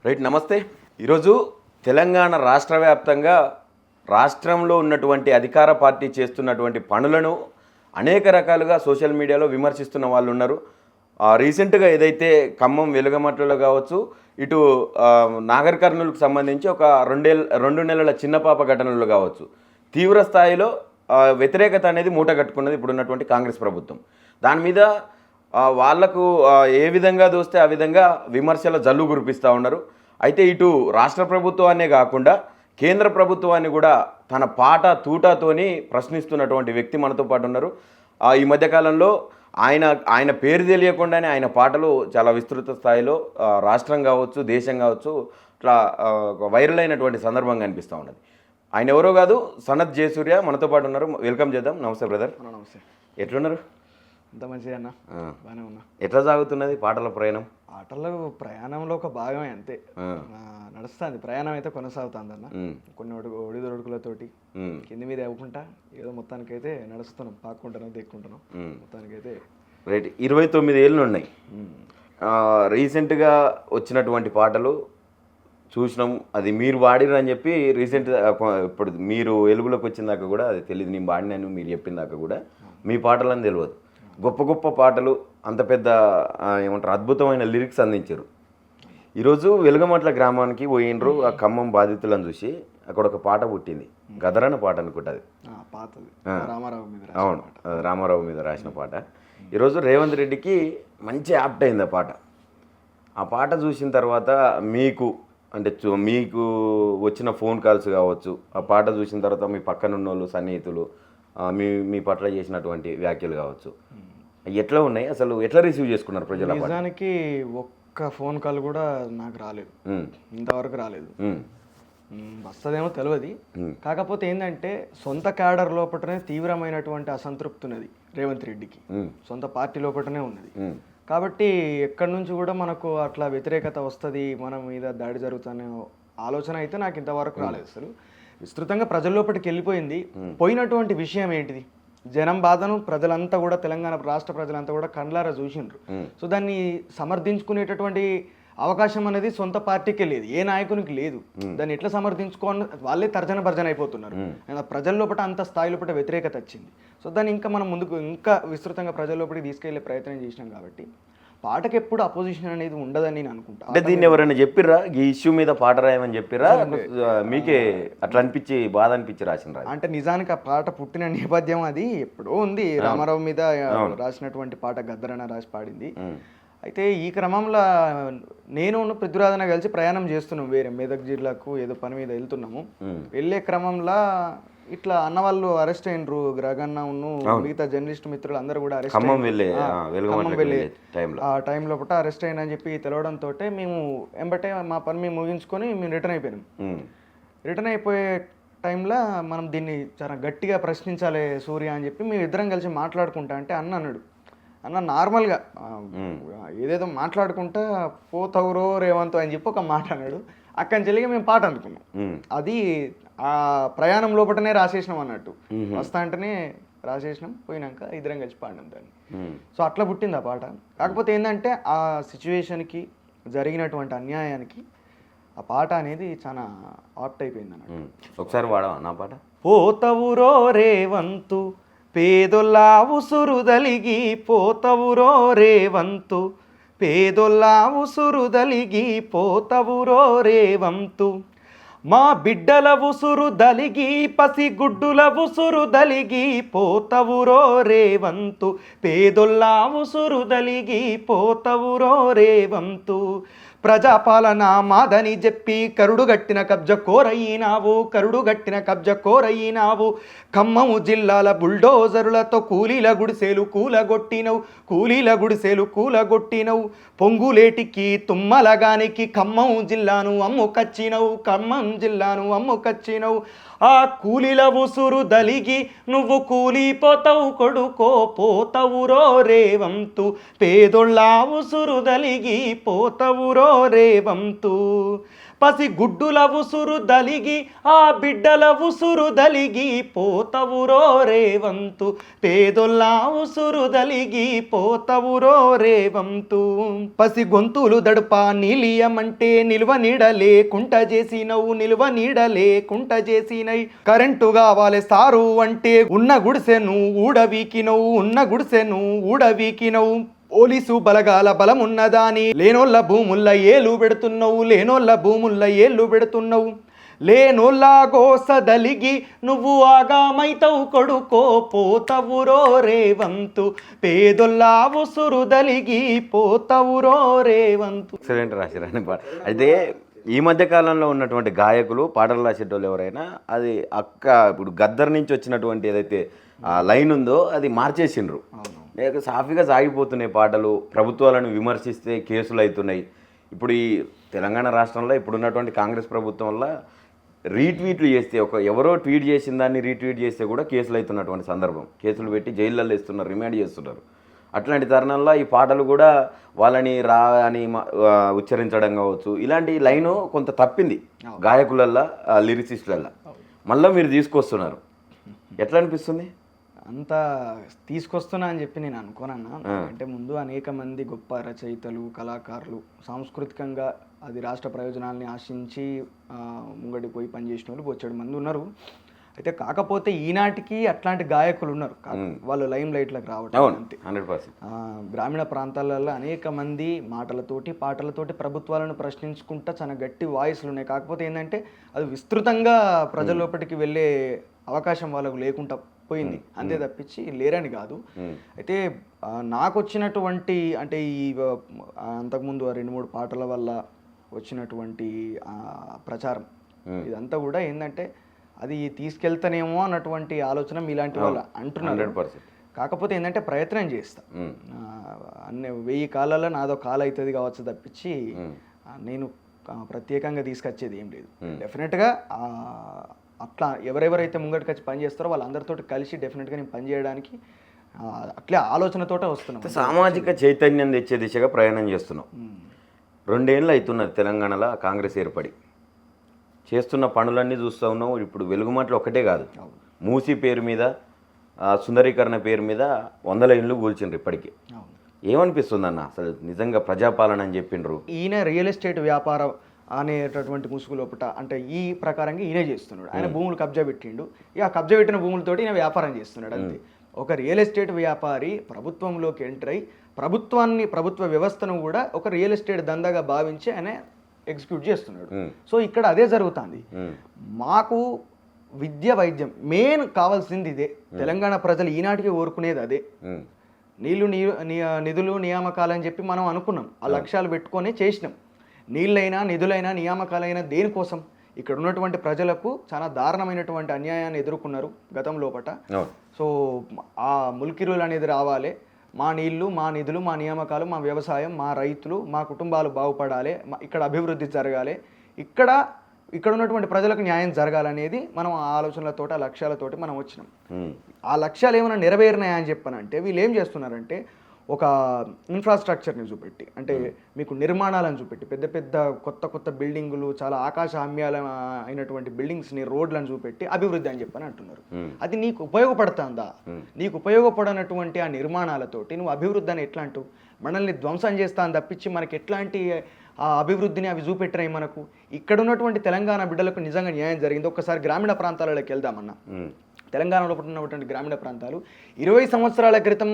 Right, నమస్తే. ఈరోజు తెలంగాణ రాష్ట్ర వ్యాప్తంగా రాష్ట్రంలో ఉన్నటువంటి అధికార పార్టీ చేస్తున్నటువంటి పనులను అనేక రకాలుగా సోషల్ మీడియాలో విమర్శిస్తున్న వాళ్ళు ఉన్నారు. రీసెంట్గా ఏదైతే ఖమ్మం వెలుగమట్లలో కావచ్చు, ఇటు నాగర్ కర్నూలుకు సంబంధించి ఒక 2 నెలల చిన్నపాప ఘటనలు కావచ్చు, తీవ్ర స్థాయిలో వ్యతిరేకత అనేది మూట కట్టుకున్నది ఇప్పుడున్నటువంటి కాంగ్రెస్ ప్రభుత్వం. దాని మీద వాళ్లకు ఏ విధంగా దోస్తే ఆ విధంగా విమర్శల జల్లు కురిపిస్తూ ఉన్నారు. అయితే ఇటు రాష్ట్ర ప్రభుత్వాన్నే కాకుండా కేంద్ర ప్రభుత్వాన్ని కూడా తన పాట తూటాతోని ప్రశ్నిస్తున్నటువంటి వ్యక్తి మనతో పాటు ఉన్నారు. ఈ మధ్యకాలంలో ఆయన పేరు తెలియకుండానే ఆయన పాటలు చాలా విస్తృత స్థాయిలో రాష్ట్రం కావచ్చు, దేశం కావచ్చు, ఇట్లా వైరల్ అయినటువంటి సందర్భం కనిపిస్తూ ఉన్నది. ఆయన ఎవరో కాదు, సనత్ జయసూర్య మనతో పాటు ఉన్నారు. వెల్కమ్ చేద్దాం. నమస్తే బ్రదర్. నమస్తే. ఎట్లున్నారు? అంత మంచిగా అన్న, బాగానే ఉన్నా. ఎట్లా సాగుతున్నది పాటల ప్రయాణం? పాటల ప్రయాణంలో ఒక భాగమే, అంతే నడుస్తుంది. ప్రయాణం అయితే కొనసాగుతుంది అన్న. కొన్ని ఒడిదొడుకులతోటి కింది మీద అవ్వకుండా ఏదో మొత్తానికైతే నడుస్తున్నాం, పాక్కుంటున్నాం, దిక్కుంటున్నాం. మొత్తానికైతే రైట్. 29 ఏళ్ళు ఉన్నాయి. రీసెంట్గా వచ్చినటువంటి పాటలు చూసినాం, అది మీరు వాడిరు అని చెప్పి రీసెంట్ ఇప్పుడు మీరు వెలుగులోకి వచ్చిన దాకా కూడా అది తెలియదు. నేను వాడినాను మీరు చెప్పిన దాకా కూడా మీ పాటలని తెలియదు. గొప్ప గొప్ప పాటలు, అంత పెద్ద ఏమంటారు అద్భుతమైన లిరిక్స్ అందించారు. ఈరోజు వెలుగమట్ల గ్రామానికి పోయినరు. ఆ ఖమ్మం బాధితులను చూసి అక్కడ ఒక పాట పుట్టింది, గదరన్న పాట అనుకుంటుంది. అవును, రామారావు మీద రాసిన పాట. ఈరోజు రేవంత్ రెడ్డికి మంచి యాప్ట్ అయింది ఆ పాట. ఆ పాట చూసిన తర్వాత మీకు వచ్చిన ఫోన్ కాల్స్ కావచ్చు, ఆ పాట చూసిన తర్వాత మీ పక్కనున్న వాళ్ళు, సన్నిహితులు మీ పట్ల చేసినటువంటి వ్యాఖ్యలు కావచ్చు, ఎట్లా ఉన్నాయి? అసలు ఎట్లా రిసీవ్ చేసుకున్నారు ప్రజలు? నిజానికి ఒక్క ఫోన్ కాల్ కూడా నాకు రాలేదు, ఇంతవరకు రాలేదు. వస్తుందేమో తెలియదు. కాకపోతే ఏంటంటే సొంత క్యాడర్ లోపలనే తీవ్రమైనటువంటి అసంతృప్తి ఉన్నది రేవంత్ రెడ్డికి, సొంత పార్టీ లోపలనే ఉన్నది. కాబట్టి ఎక్కడి నుంచి కూడా మనకు అట్లా వ్యతిరేకత వస్తుంది, మన మీద దాడి జరుగుతుందనే ఆలోచన అయితే నాకు ఇంతవరకు రాలేదు. అసలు విస్తృతంగా ప్రజల లోపలికి వెళ్ళిపోయింది. పోయినటువంటి విషయం ఏంటిది? జనం బాధను ప్రజలంతా కూడా, తెలంగాణ రాష్ట్ర ప్రజలంతా కూడా కండ్లారా చూసిండ్రు. సో దాన్ని సమర్థించుకునేటటువంటి అవకాశం అనేది సొంత పార్టీకే లేదు, ఏ నాయకునికి లేదు. దాన్ని ఎట్లా సమర్థించుకోని వాళ్ళే తర్జన భర్జన అయిపోతున్నారు. ప్రజల లోపల అంత స్థాయి లోపల వ్యతిరేకత వచ్చింది. సో దాన్ని ఇంకా మనం ముందుకు ఇంకా విస్తృతంగా ప్రజల లోపలికి తీసుకెళ్లే ప్రయత్నం చేసినాం. కాబట్టి పాటకి ఎప్పుడు అపోజిషన్ అనేది ఉండదని నేను అనుకుంటా. అంటే దీన్ని ఎవరైనా చెప్పిర్రా ఈ ఇష్యూ మీద పాట రాయమని చెప్పిర్రా? మీకే అట్లా అనిపించి బాధ అనిపించి రాసిన? అంటే నిజానికి ఆ పాట పుట్టిన నేపథ్యం అది ఎప్పుడో ఉంది. రామారావు మీద రాసినటువంటి పాట గద్దరన్న రాసి పాడింది. అయితే ఈ క్రమంలో నేను పృథ్వీరాజన కలిసి ప్రయాణం చేస్తున్నాం, వేరే మెదక్ జిల్లాకు ఏదో పని మీద వెళ్తున్నాము. వెళ్ళే క్రమంలో ఇట్లా అన్న వాళ్ళు అరెస్ట్ అయినరు. గ్రగన్న మిగతా జర్నలిస్ట్ మిత్రులు అందరూ కూడా అరెస్ట్ వెళ్ళే ఆ టైంలో అరెస్ట్ అయినని చెప్పి తెలవడంతో మేము ఎంబటే మా పని మేము ముగించుకొని మేము రిటర్న్ అయిపోయాం. రిటర్న్ అయిపోయే టైంలో మనం దీన్ని చాలా గట్టిగా ప్రశ్నించాలి సూర్య అని చెప్పి మేము ఇద్దరం కలిసి మాట్లాడుకుంటా అంటే అన్నాడు, అన్న నార్మల్గా ఏదేదో మాట్లాడుకుంటా పోతవురో రేవంత్ అని చెప్పి ఒక మాట అన్నాడు. అక్కడి నుంచి మేము పాట అనుకున్నాం. అది ఆ ప్రయాణం లోపలనే రాసేసినాం అన్నట్టు. వస్తా అంటేనే రాసేసినాం, పోయినాక ఇద్దరం కలిసి పాడినాం దాన్ని. సో అట్లా పుట్టింది ఆ పాట. కాకపోతే ఏంటంటే ఆ సిచ్యువేషన్కి, జరిగినటువంటి అన్యాయానికి ఆ పాట అనేది చాలా ఆప్ట్ అయిపోయింది అన్నట్టు. ఒకసారి వాడవా నా పాట? పోతవురో రేవంతు పేదొల్లా ఉసురుదలిగి, పోతవురో రేవంతు పేదొల్లా ఉసురుదలిగి, పోతవురో రేవంతు మా బిడ్డల ఉసురు దలిగి, పసిగుడ్డుల ఉసురు దలిగి, పోతవురో రేవంతు పేదొల్లా ఉసురు దలిగి, పోతవురో రేవంతు ప్రజాపాలన మాదని చెప్పి కరుడుగట్టిన కబ్జ కోరయినావు. ఖమ్మము జిల్లాల బుల్డోజరులతో కూలీల గుడిసెలు కూలగొట్టినవు. పొంగులేటికి తుమ్మలగానికి ఖమ్మం జిల్లాను అమ్ముకచ్చినవు. ఆ కూలీల ఉసురు దలిగి నువ్వు కూలిపోతావు కొడుకో, పోతవురో రేవంతు పేదొళ్ళ ఉసురు దలిగి, పోతవురో రేవంతు పసి గుడ్డుల ఉసురు దలిగి ఆ బిడ్డల ఉసురు దలిగి పోతవురో రేవంతు పేదొల్ల ఉసురు దలిగి పోతవురో రేవంతు పసి గొంతులు దడుప నీలియమంటే నిల్వ నీడలేకుంట చేసినవు నిల్వ నీడలేకుంట చేసినై కరెంటు కావాలి సారు అంటే ఉన్న గుడిసెను ఊడవీకినవు ఉన్న గుడిసెను ఊడవీకినవు పోలీసు బలగాల బలమున్నదాని లేనోళ్ళ భూముల్ల ఏలు పెడుతున్నావు లేనోళ్ళ భూముల్ల ఏళ్ళు పెడుతున్నావు లేనోళ్ళ గోసదలిగి నువ్వు ఆగామైతవు కొడుకో పోతవురో రేవంతు పేదొల్లా ఉసురు దలిగి పోతవురో రేవంతు. ఎక్సలెంట్ రాశారని పాట. అయితే ఈ మధ్య కాలంలో ఉన్నటువంటి గాయకులు పాటలు రాసేటోళ్ళు ఎవరైనా అది ఇప్పుడు గద్దర్ నుంచి వచ్చినటువంటి ఏదైతే లైన్ ఉందో అది మార్చేసిండ్రు. లేక సాఫీగా సాగిపోతున్నాయి పాటలు. ప్రభుత్వాలను విమర్శిస్తే కేసులు అవుతున్నాయి. ఇప్పుడు ఈ తెలంగాణ రాష్ట్రంలో ఇప్పుడున్నటువంటి కాంగ్రెస్ ప్రభుత్వం వల్ల రీట్వీట్లు చేస్తే ఎవరో ట్వీట్ చేసిన దాన్ని రీట్వీట్ చేస్తే కూడా కేసులు అవుతున్నటువంటి సందర్భం. కేసులు పెట్టి జైళ్ళల్లో ఇస్తున్నారు, రిమాండ్ చేస్తున్నారు. అట్లాంటి తరుణంలో ఈ పాటలు కూడా వాళ్ళని రా అని ఉచ్చరించడం కావచ్చు, ఇలాంటి లైను కొంత తప్పింది గాయకులల్లా, లిరిసిస్టులల్లా. మళ్ళీ మీరు తీసుకొస్తున్నారు, ఎట్లా అనిపిస్తుంది? అంత తీసుకొస్తున్నా అని చెప్పి నేను అనుకోనన్నా. అంటే ముందు అనేక మంది గొప్ప రచయితలు, కళాకారులు సాంస్కృతికంగా అది రాష్ట్ర ప్రయోజనాలని ఆశించి ముంగడి పోయి పనిచేసిన వాళ్ళు బొచ్చాడు మంది ఉన్నారు. అయితే కాకపోతే ఈనాటికి అట్లాంటి గాయకులు ఉన్నారు, వాళ్ళు లైమ్ లైట్లకు రావటం అంతే. 100% గ్రామీణ ప్రాంతాలలో అనేక మంది మాటలతోటి పాటలతోటి ప్రభుత్వాలను ప్రశ్నించుకుంటా చాలా గట్టి వాయిస్లు ఉన్నాయి. కాకపోతే ఏంటంటే అది విస్తృతంగా ప్రజల లోపలికి వెళ్ళే అవకాశం వాళ్ళకు లేకుండా పోయింది, అంతే తప్పించి లేరని కాదు. అయితే నాకు వచ్చినటువంటి అంటే ఈ అంతకుముందు 2-3 పాటల వల్ల వచ్చినటువంటి ప్రచారం ఇదంతా కూడా ఏంటంటే అది తీసుకెళ్తానేమో అన్నటువంటి ఆలోచన మీలాంటి వాళ్ళు అంటున్నారు. 100%. కాకపోతే ఏంటంటే ప్రయత్నం చేస్తా. అన్ని 1000 కాలాల్లో నాదో కాలు అవుతుంది కావచ్చు తప్పించి నేను ప్రత్యేకంగా తీసుకొచ్చేది ఏం లేదు. డెఫినెట్గా అట్లా ఎవరెవరైతే ముంగటికి వచ్చి పని చేస్తారో వాళ్ళందరితో కలిసి డెఫినెట్గా నేను పని చేయడానికి అట్లే ఆలోచనతోటే వస్తున్నాం. సామాజిక చైతన్యం తెచ్చే దిశగా ప్రయాణం చేస్తున్నాం. 2 ఏళ్ళు అవుతున్నది తెలంగాణలో కాంగ్రెస్ ఏర్పడి. చేస్తున్న పనులన్నీ చూస్తూ ఉన్నాం. ఇప్పుడు వెలుగుమాటలు ఒక్కటే కాదు, మూసీ పేరు మీద, సుందరీకరణ పేరు మీద 100 ఇండ్లు కూల్చిండ్రు ఇప్పటికీ. ఏమనిపిస్తుంది అన్న అసలు నిజంగా ప్రజాపాలన అని చెప్పిండ్రు? ఈయన రియల్ ఎస్టేట్ వ్యాపారం అనేటటువంటి ముసుగు లోపట అంటే ఈ ప్రకారంగా ఈయనే చేస్తున్నాడు. ఆయన భూములు కబ్జా పెట్టిండు, ఇక కబ్జా పెట్టిన భూములతోటి ఈయన వ్యాపారం చేస్తున్నాడు అంతే. ఒక రియల్ ఎస్టేట్ వ్యాపారి ప్రభుత్వంలోకి ఎంటర్ అయి ప్రభుత్వ వ్యవస్థను కూడా ఒక రియల్ ఎస్టేట్ దందాగా భావించి ఆయన ఎగ్జిక్యూట్ చేస్తున్నాడు. సో ఇక్కడ అదే జరుగుతుంది. మాకు విద్య, వైద్యం మెయిన్ కావాల్సింది ఇదే. తెలంగాణ ప్రజలు ఈనాటికి కోరుకునేది అదే. నిధులు నియామకాలని చెప్పి మనం అనుకున్నాం, ఆ లక్ష్యాలు పెట్టుకొని చేసినాం. నీళ్ళైనా నిధులైనా నియామకాలైనా దేనికోసం? ఇక్కడ ఉన్నటువంటి ప్రజలకు చాలా దారుణమైనటువంటి అన్యాయాన్ని ఎదుర్కొన్నారు గతం లోపట. సో ఆ ముల్కిరులు అనేది రావాలి, మా నీళ్లు, మా నిధులు, మా నియామకాలు, మా వ్యవసాయం, మా రైతులు, మా కుటుంబాలు బాగుపడాలి, ఇక్కడ అభివృద్ధి జరగాలి, ఇక్కడ ఉన్నటువంటి ప్రజలకు న్యాయం జరగాలనేది మనం ఆ ఆలోచనలతోటి, ఆ లక్ష్యాలతోటి మనం వచ్చినాం. ఆ లక్ష్యాలు ఏమైనా నెరవేరినాయని చెప్పనంటే వీళ్ళు ఏం చేస్తున్నారంటే ఒక ఇన్ఫ్రాస్ట్రక్చర్ని చూపెట్టి, అంటే మీకు నిర్మాణాలను చూపెట్టి, పెద్ద పెద్ద కొత్త బిల్డింగులు, చాలా ఆకాశహామ్యాల అయినటువంటి బిల్డింగ్స్ని, రోడ్లను చూపెట్టి అభివృద్ధి అని చెప్పని అంటున్నారు. అది నీకు ఉపయోగపడుతుందా? నీకు ఉపయోగపడనటువంటి ఆ నిర్మాణాలతోటి నువ్వు అభివృద్ధి అని ఎట్లా అంటూ మనల్ని ధ్వంసం చేస్తా అని తప్పించి మనకి ఎట్లాంటి ఆ అభివృద్ధిని అవి చూపెట్టినాయి మనకు? ఇక్కడ ఉన్నటువంటి తెలంగాణ బిడ్డలకు నిజంగా న్యాయం జరిగింది. ఒక్కసారి గ్రామీణ ప్రాంతాలలోకి వెళ్దామన్నా, తెలంగాణలో ఉన్నటువంటి గ్రామీణ ప్రాంతాలు 20 సంవత్సరాల క్రితం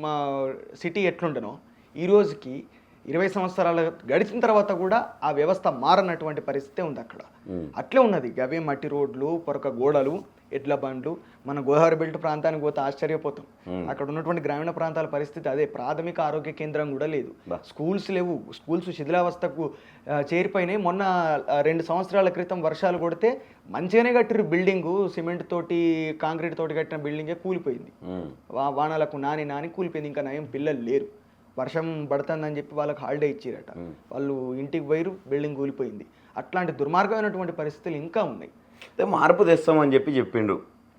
మా సిటీ ఎట్లుండనో ఈ రోజుకి 20 సంవత్సరాలు గడిచిన తర్వాత కూడా ఆ వ్యవస్థ మారనటువంటి పరిస్థితి ఉంది అక్కడ. అట్లే ఉన్నది. గవే మట్టి రోడ్లు, పొరక గోడలు, ఎడ్ల బండ్లు. మన గోదావరి బెల్ట్ ప్రాంతానికి పోతే ఆశ్చర్యపోతాం. అక్కడ ఉన్నటువంటి గ్రామీణ ప్రాంతాల పరిస్థితి అదే. ప్రాథమిక ఆరోగ్య కేంద్రం కూడా లేదు, స్కూల్స్ లేవు, స్కూల్స్ శిథిలావస్థకు చేరిపోయినాయి. మొన్న 2 సంవత్సరాల క్రితం వర్షాలు కొడితే మంచిగానే కట్టిరు బిల్డింగు, సిమెంట్ తోటి కాంక్రీట్ తోటి కట్టిన బిల్డింగే కూలిపోయింది. వానలకు నాని కూలిపోయింది. ఇంకా నయం పిల్లలు లేరు, వర్షం పడుతుందని చెప్పి వాళ్ళకి హాలిడే ఇచ్చిరట, వాళ్ళు ఇంటికి పోయిరు, బిల్డింగ్ కూలిపోయింది. అట్లాంటి దుర్మార్గమైనటువంటి పరిస్థితులు ఇంకా ఉన్నాయి. మార్పు తెస్తామని చెప్పిండు.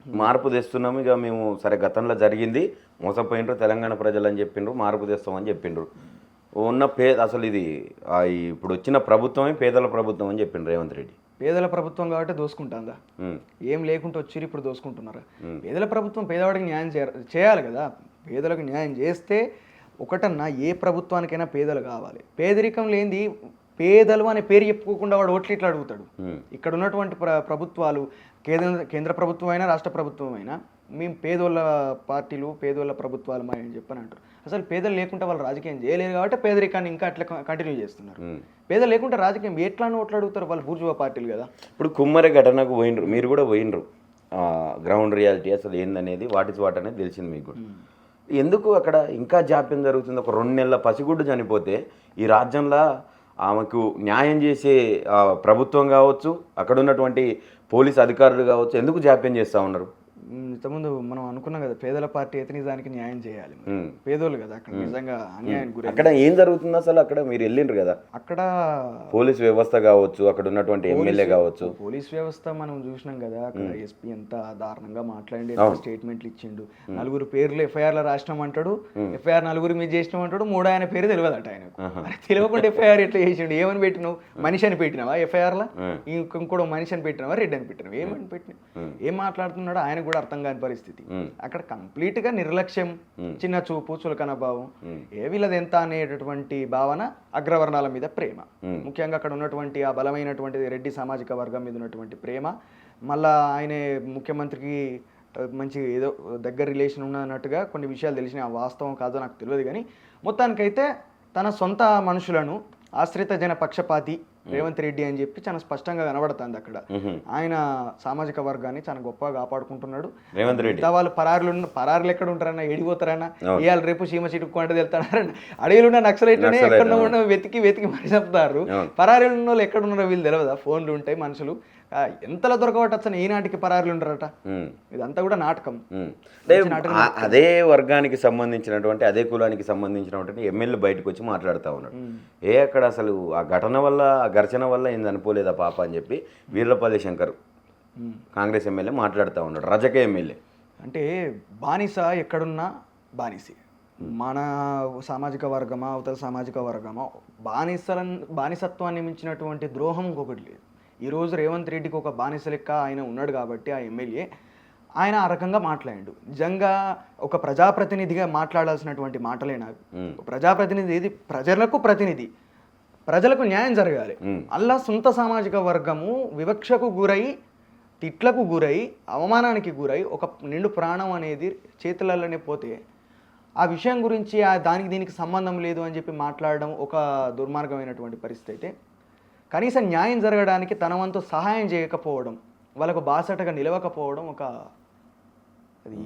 మార్పు తెస్తున్నాము, ఇక మేము సరే గతంలో జరిగింది, మోసపోయినరు తెలంగాణ ప్రజలు అని చెప్పిండ్రు, మార్పు తెస్తామని చెప్పిండ్రు. ఉన్న అసలు ఇది ఇప్పుడు వచ్చిన ప్రభుత్వమే పేదల ప్రభుత్వం అని చెప్పిండు రేవంత్ రెడ్డి. పేదల ప్రభుత్వం కాబట్టి దోసుకుంటుందా? ఏం లేకుంటే వచ్చి ఇప్పుడు దోసుకుంటున్నారా? పేదల ప్రభుత్వం పేదవాడికి న్యాయం చేయాలి కదా. పేదలకు న్యాయం చేస్తే ఒకటన్నా ఏ ప్రభుత్వానికైనా పేదలు కావాలి. పేదరికం లేనిది పేదలు అనే పేరు చెప్పుకోకుండా వాడు ఓట్లు ఇట్లా అడుగుతాడు. ఇక్కడ ఉన్నటువంటి ప్రభుత్వాలు కేంద్ర ప్రభుత్వం అయినా రాష్ట్ర ప్రభుత్వం అయినా మేము పేదోళ్ళ పార్టీలు పేదోళ్ళ ప్రభుత్వాలు మా అని చెప్పని అంటారు. అసలు పేదలు లేకుండా వాళ్ళు రాజకీయం చేయలేరు కాబట్టి పేదరికాన్ని ఇంకా అట్లా కంటిన్యూ చేస్తున్నారు. పేదలు లేకుంటే రాజకీయం ఎట్లా ఓట్లు అడుగుతారు? వాళ్ళు బూర్జువా పార్టీలు కదా. ఇప్పుడు కుమ్మరి ఘటనకు పోయినరు, మీరు కూడా పోయినరు. గ్రౌండ్ రియాలిటీ అసలు ఏందనేది వాట్ అనేది తెలిసింది మీకు కూడా. ఎందుకు అక్కడ ఇంకా జాప్యం జరుగుతుంది? ఒక 2 నెలల పసిగుడ్డు చనిపోతే ఈ రాజ్యంలో ఆమెకు న్యాయం చేసే ప్రభుత్వం కావచ్చు, అక్కడ ఉన్నటువంటి పోలీస్ అధికారులు కావచ్చు, ఎందుకు జాప్యం చేస్తూ ఉన్నారు? ఇంతకుముందు మనం అనుకున్నాం కదా, పేదల పార్టీ అయితే నిజానికి న్యాయం చేయాలి. పేదోళ్ళు కదా అక్కడ నిజంగా అన్యాయానికి గురి. అక్కడ ఏం జరుగుతుంది అసలు? అక్కడ మీరు వెళ్ళిండ్రు కదా, అక్కడ పోలీస్ వ్యవస్థ కావచ్చు, అక్కడ ఉన్నటువంటి ఎమ్మెల్యే కావచ్చు, పోలీస్ వ్యవస్థ మనం చూసినాం కదా. అక్కడ ఎస్పీ ఎంత దారుణంగా మాట్లాడి స్టేట్మెంట్లు ఇచ్చిండు. 4 పేర్లు ఎఫ్ఐఆర్లో రాసినాం అంటాడు, ఎఫ్ఐఆర్ 4 మీద చేసినాం అంటాడు, 3 ఆయన పేరు తెలియదట ఆయనకు. తెలియకుండా ఎఫ్ఐఆర్ ఎట్లా చేసిండు? ఏమని పెట్టినావు? మనిషి అని పెట్టినావా ఎఫ్ఐఆర్లో? ఇంకోటి మనిషి అని పెట్టినావా, రెడ్డి అని పెట్టినావు? ఏమని పెట్టినావు? ఏం మాట్లాడుతున్నాడో ఆయన కూడా అర్థం కాని పరిస్థితి. అక్కడ కంప్లీట్ గా నిర్లక్ష్యం, చిన్న చూపు, చులకన భావం, వీళ్ళది ఎంత అనేటటువంటి భావన, అగ్రవర్ణాల మీద ప్రేమ, ముఖ్యంగా అక్కడ ఉన్నటువంటి ఆ బలమైనటువంటి రెడ్డి సామాజిక వర్గం మీద ఉన్నటువంటి ప్రేమ. మళ్ళా ఆయన ముఖ్యమంత్రికి మంచి ఏదో దగ్గర రిలేషన్ ఉన్నట్టుగా కొన్ని విషయాలు తెలిసిన, వాస్తవం కాదో నాకు తెలియదు కానీ మొత్తానికైతే తన సొంత మనుషులను ఆశ్రిత జన పక్షపాతి రేవంత్ రెడ్డి అని చెప్పి చాలా స్పష్టంగా కనబడుతుంది అక్కడ. ఆయన సామాజిక వర్గాన్ని చాలా గొప్పగా కాపాడుకుంటున్నాడు రేవంత్ రెడ్డి. వాళ్ళు పరారులు ఎక్కడ ఉంటారన్నా, ఏడిపోతారన్నా, ఇవాళ రేపు సీమ చిటుక్కు అంటే వెళ్తారన్నా, అడవిలో నక్సలైట్లనే ఎక్కడ ఉన్న వెతికి మరి చెప్తారు. పరారీలు ఉన్న వాళ్ళు ఎక్కడ ఉన్నారో వీళ్ళు తెలియదా? ఫోన్లు ఉంటాయి, మనుషులు ఎంతలా దొరకబట్టచ్చని ఈనాటికి పరారులు ఉండరట. ఇదంతా కూడా నాటకం. అదే వర్గానికి సంబంధించినటువంటి, అదే కులానికి సంబంధించినటువంటి ఎమ్మెల్యే బయటకు వచ్చి మాట్లాడుతూ ఉన్నాడు. అక్కడ అసలు ఆ ఘటన వల్ల, ఆ ఘర్షణ వల్ల ఏం చనిపోలేదా పాప అని చెప్పి వీర్లపల్లి శంకర్ కాంగ్రెస్ ఎమ్మెల్యే మాట్లాడుతూ ఉన్నాడు, రజక ఎమ్మెల్యే. అంటే బానిస ఎక్కడున్నా బానిసే. మన సామాజిక వర్గమా అవతల సామాజిక వర్గమా, బానిసత్వాన్ని మించినటువంటి ద్రోహం ఇంకొకటి లేదు. ఈరోజు రేవంత్ రెడ్డికి ఒక బానిస లెక్క ఆయన ఉన్నాడు కాబట్టి ఆ ఎమ్మెల్యే ఆయన ఆ రకంగా మాట్లాడాడు. నిజంగా ఒక ప్రజాప్రతినిధిగా మాట్లాడాల్సినటువంటి మాటలేనా? ప్రజాప్రతినిధి ఏది? ప్రజలకు ప్రతినిధి, ప్రజలకు న్యాయం జరగాలి. అలా సొంత సామాజిక వర్గము వివక్షకు గురై, తిట్లకు గురై, అవమానానికి గురై, ఒక నిండు ప్రాణం అనేది చేతులలోనే పోతే ఆ విషయం గురించి దానికి దీనికి సంబంధం లేదు అని చెప్పి మాట్లాడడం ఒక దుర్మార్గమైనటువంటి పరిస్థితి. అయితే కనీసం న్యాయం జరగడానికి తన వంతు సహాయం చేయకపోవడం, వాళ్ళకు బాసటగా నిలవకపోవడం అది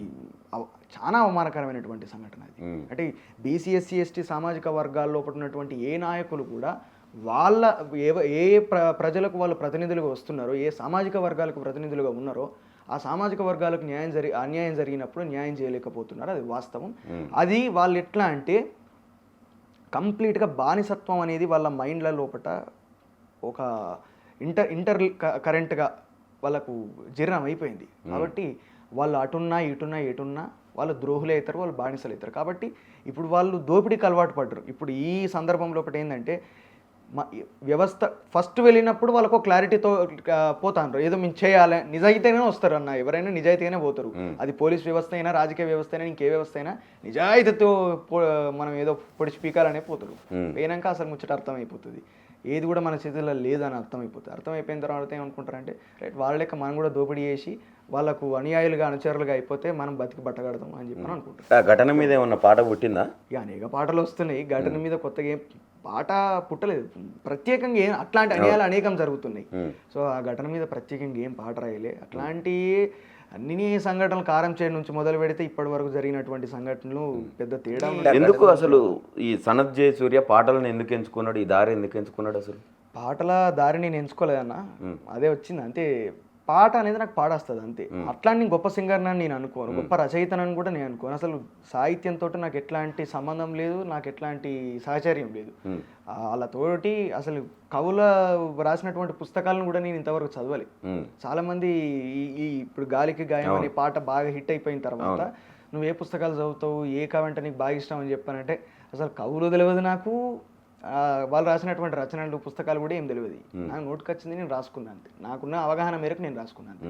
చాలా అవమానకరమైనటువంటి సంఘటన. అది అంటే బీసీ ఎస్సీ ఎస్టీ సామాజిక వర్గాల్లో ఉన్నటువంటి ఏ నాయకులు కూడా వాళ్ళ ఏ ప్రజలకు వాళ్ళు ప్రతినిధులుగా వస్తున్నారో, ఏ సామాజిక వర్గాలకు ప్రతినిధులుగా ఉన్నారో ఆ సామాజిక వర్గాలకు అన్యాయం జరిగినప్పుడు న్యాయం చేయలేకపోతున్నారు. అది వాస్తవం. అది వాళ్ళు ఎట్లా అంటే కంప్లీట్గా బానిసత్వం అనేది వాళ్ళ మైండ్ల లోపల ఒక ఇంటర్ కరెంట్గా వాళ్ళకు జీర్ణం అయిపోయింది. కాబట్టి వాళ్ళు అటున్నా ఇటున్నా ఎటున్నా వాళ్ళు ద్రోహులే అవుతారు, వాళ్ళు బానిసలు అవుతారు. కాబట్టి ఇప్పుడు వాళ్ళు దోపిడీకి అలవాటు పడ్డారు. ఇప్పుడు ఈ సందర్భంలో ఒకటి ఏంటంటే వ్యవస్థ ఫస్ట్ వెళ్ళినప్పుడు వాళ్ళకు క్లారిటీతో పోతారు, ఏదో మేము చేయాలి, నిజాయితీగానే వస్తారు అన్న, ఎవరైనా నిజాయితీగానే పోతారు. అది పోలీస్ వ్యవస్థ అయినా, రాజకీయ వ్యవస్థ అయినా, ఇంకే వ్యవస్థ అయినా నిజాయితీతో మనం ఏదో పొడిచి పీకాలనే పోతారు. పోయినాక అసలు ముచ్చట అర్థమైపోతుంది, ఏది కూడా మన చేతుల్లో లేదని అర్థమైపోతుంది. అర్థమైపోయిన తర్వాత ఏమనుకుంటారంటే, రైట్ వాళ్ళ లెక్క మనం కూడా దోపిడీ చేసి వాళ్ళకు అనుయాయులుగా అనుచరులుగా అయిపోతే మనం బతికి బట్టగడదాం అని చెప్పి అనుకుంటారు. ఆ ఘటన మీద ఏమన్నా పాట పుట్టిందా? ఇక అనేక పాటలు వస్తున్నాయి. ఘటన మీద కొత్తగా ఏం పాట పుట్టలేదు, ప్రత్యేకంగా ఏం అట్లాంటి అన్యాయాలు అనేకం జరుగుతున్నాయి. సో ఆ ఘటన మీద ప్రత్యేకంగా ఏం పాట రాయలే. అట్లాంటి అన్ని సంఘటనలు కారంచేడు నుంచి మొదలు పెడితే ఇప్పటి వరకు జరిగినటువంటి సంఘటనలు పెద్ద తేడా. ఎందుకు అసలు ఈ సనత్ జయసూర్య పాటలను ఎందుకు ఎంచుకున్నాడు, ఈ దారి ఎందుకు ఎంచుకున్నాడు? అసలు పాటల దారి నేను ఎంచుకోలేదన్న, అదే వచ్చింది అంతే. పాట అనేది నాకు పాడేస్తుంది అంతే. అట్లా నేను గొప్ప సింగర్ని నేను అనుకోను, గొప్ప రచయితనని కూడా నేను అనుకోను. అసలు సాహిత్యంతో నాకు ఎట్లాంటి సంబంధం లేదు, నాకు ఎట్లాంటి సహచర్యం లేదు. వాళ్ళతోటి అసలు కవుల రాసినటువంటి పుస్తకాలను కూడా నేను ఇంతవరకు చదవాలి. చాలా మంది ఈ ఇప్పుడు గాలికి గాయం అనే పాట బాగా హిట్ అయిపోయిన తర్వాత నువ్వు ఏ పుస్తకాలు చదువుతావు, ఏ కవంట నీకు బాగా ఇష్టం అని చెప్పానంటే అసలు కవులు తెలియదు నాకు, వాళ్ళు రాసినటువంటి రచనలు పుస్తకాలు కూడా ఏం తెలియదు. నాకు నోటికి వచ్చింది నేను రాసుకున్నాను అంతే, నాకున్న అవగాహన మేరకు నేను రాసుకున్నాను.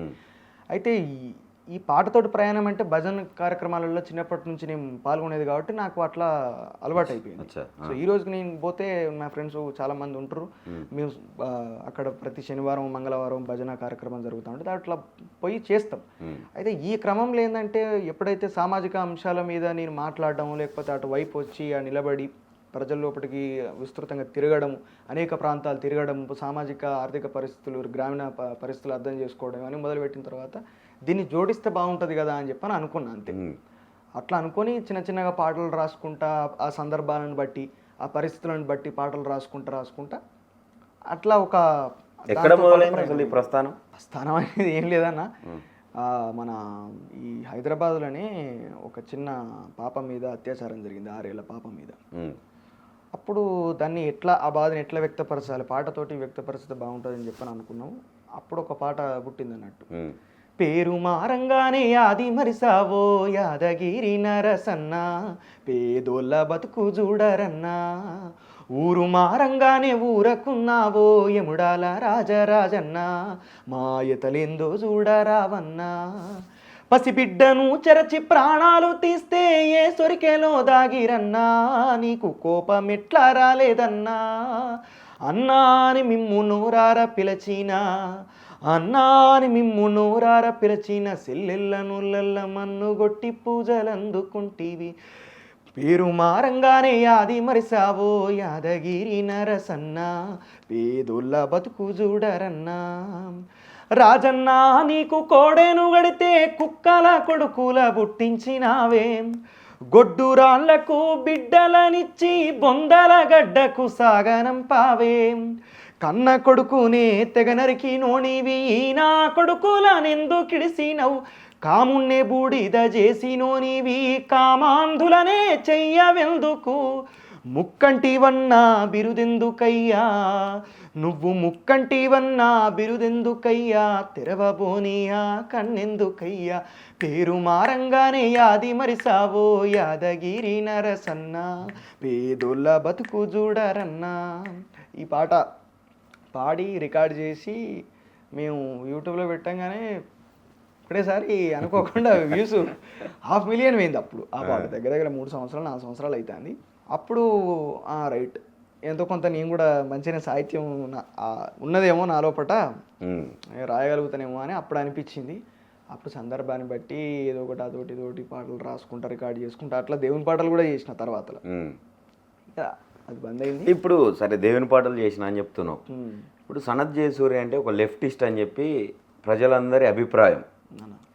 అయితే ఈ పాటతోటి ప్రయాణం అంటే భజన కార్యక్రమాలలో చిన్నప్పటి నుంచి నేను పాల్గొనేది కాబట్టి నాకు అట్లా అలవాటు అయిపోయింది. సో ఈ రోజుకి నేను పోతే నా ఫ్రెండ్స్ చాలా మంది ఉంటారు, మేము అక్కడ ప్రతి శనివారం మంగళవారం భజన కార్యక్రమం జరుగుతూ ఉంటుంది, అట్లా పోయి చేస్తాం. అయితే ఈ క్రమంలో ఏంటంటే ఎప్పుడైతే సామాజిక అంశాల మీద నేను మాట్లాడడం, లేకపోతే అటు వైపు వచ్చి నిలబడి ప్రజల లోపలికి విస్తృతంగా తిరగడం, అనేక ప్రాంతాలు తిరగడం, సామాజిక ఆర్థిక పరిస్థితులు, గ్రామీణ పరిస్థితులు అర్థం చేసుకోవడం అని మొదలుపెట్టిన తర్వాత దీన్ని జోడిస్తే బాగుంటుంది కదా అని చెప్పని అనుకున్నాను అంతే. అట్లా అనుకొని చిన్న చిన్నగా పాటలు రాసుకుంటా, ఆ సందర్భాలను బట్టి ఆ పరిస్థితులను బట్టి పాటలు రాసుకుంటా అట్లా ఒక ఎక్కడ మొదలైంది అసలు ఈ ప్రస్థానం అనేది ఏం లేదన్న. మన ఈ హైదరాబాద్లోనే ఒక చిన్న పాప మీద అత్యాచారం జరిగింది, 6 ఏళ్ల పాప మీద. అప్పుడు దాన్ని ఆ బాధని ఎట్లా వ్యక్తపరచాలి, పాటతోటి వ్యక్తపరిస్తే బాగుంటుందని చెప్పని అనుకున్నాం. అప్పుడు ఒక పాట పుట్టింది అన్నట్టు. పేరు మారంగానే ఆది మరిసావో యాదగిరి నరసన్న, పేదోళ్ళ బతుకు చూడరన్నా, ఊరు మారంగానే ఊరకున్నావో యముడాల రాజరాజన్న, మాయతలేందో చూడరావన్నా, పసిబిడ్డను చెరచి ప్రాణాలు తీస్తే ఏ సొరికెలో దాగిరన్నా, నీకు కోపం ఎట్లా రాలేదన్నా, అన్నాని మిమ్ము నోరార పిలచినా, అన్నాని మిమ్ము నోరార పిలచిన, సెల్లెల్ల నుల్లెల్ల మన్ను గొట్టి పూజలందుకుంటివి, పేరు మారంగానే యాది మరిసావో యాదగిరి నరసన్న, పేదోళ్ళ బతుకు చూడరన్నా, రాజన్నా నీకు కోడెను గడితే కుక్కల కొడుకుల పుట్టించినావే, గొడ్డు రాళ్లకు బిడ్డలనిచ్చి బొందల గడ్డకు సాగనంపావే, కన్న కొడుకునే తెగ నరికి నోనివి నా కొడుకులనెందుకిడిసినవు, కామున్నే బూడిద చేసినోనివి కామాంధులనే చెయ్యవెందుకు, ముక్కంటివన్నా బిరుదెందుకయ్యా, నువ్వు ముక్కంటివన్నా బిరుదెందుకయ్యా, తెరవబోనియా కన్నెందుకయ్యా, పేరు మారంగానే యాది మరిసావో యాదగిరి నరసన్న, పేదోళ్ళ బతుకు చూడరన్నా. ఈ పాట పాడి రికార్డ్ చేసి మేము యూట్యూబ్లో పెట్టంగానే ఒకటేసారి అనుకోకుండా వ్యూస్ 500,000 పోయింది అప్పుడు. ఆ పాట దగ్గర దగ్గర 3 సంవత్సరాలు 4 సంవత్సరాలు అవుతుంది. అప్పుడు రైట్ ఎంతో కొంత నేను కూడా మంచిగా సాహిత్యం ఉన్నదేమో నా లోపట, రాయగలుగుతానేమో అని అప్పుడు అనిపించింది. అప్పుడు సందర్భాన్ని బట్టి ఏదో ఒకటి అదొకటి పాటలు రాసుకుంటా రికార్డ్ చేసుకుంటా అట్లా దేవుని పాటలు కూడా చేసిన తర్వాత అది బంద్ అయింది. ఇప్పుడు సరే దేవుని పాటలు చేసిన అని చెప్తున్నావు, ఇప్పుడు సనత్ జయసూర్య అంటే ఒక లెఫ్టిస్ట్ అని చెప్పి ప్రజలందరి అభిప్రాయం,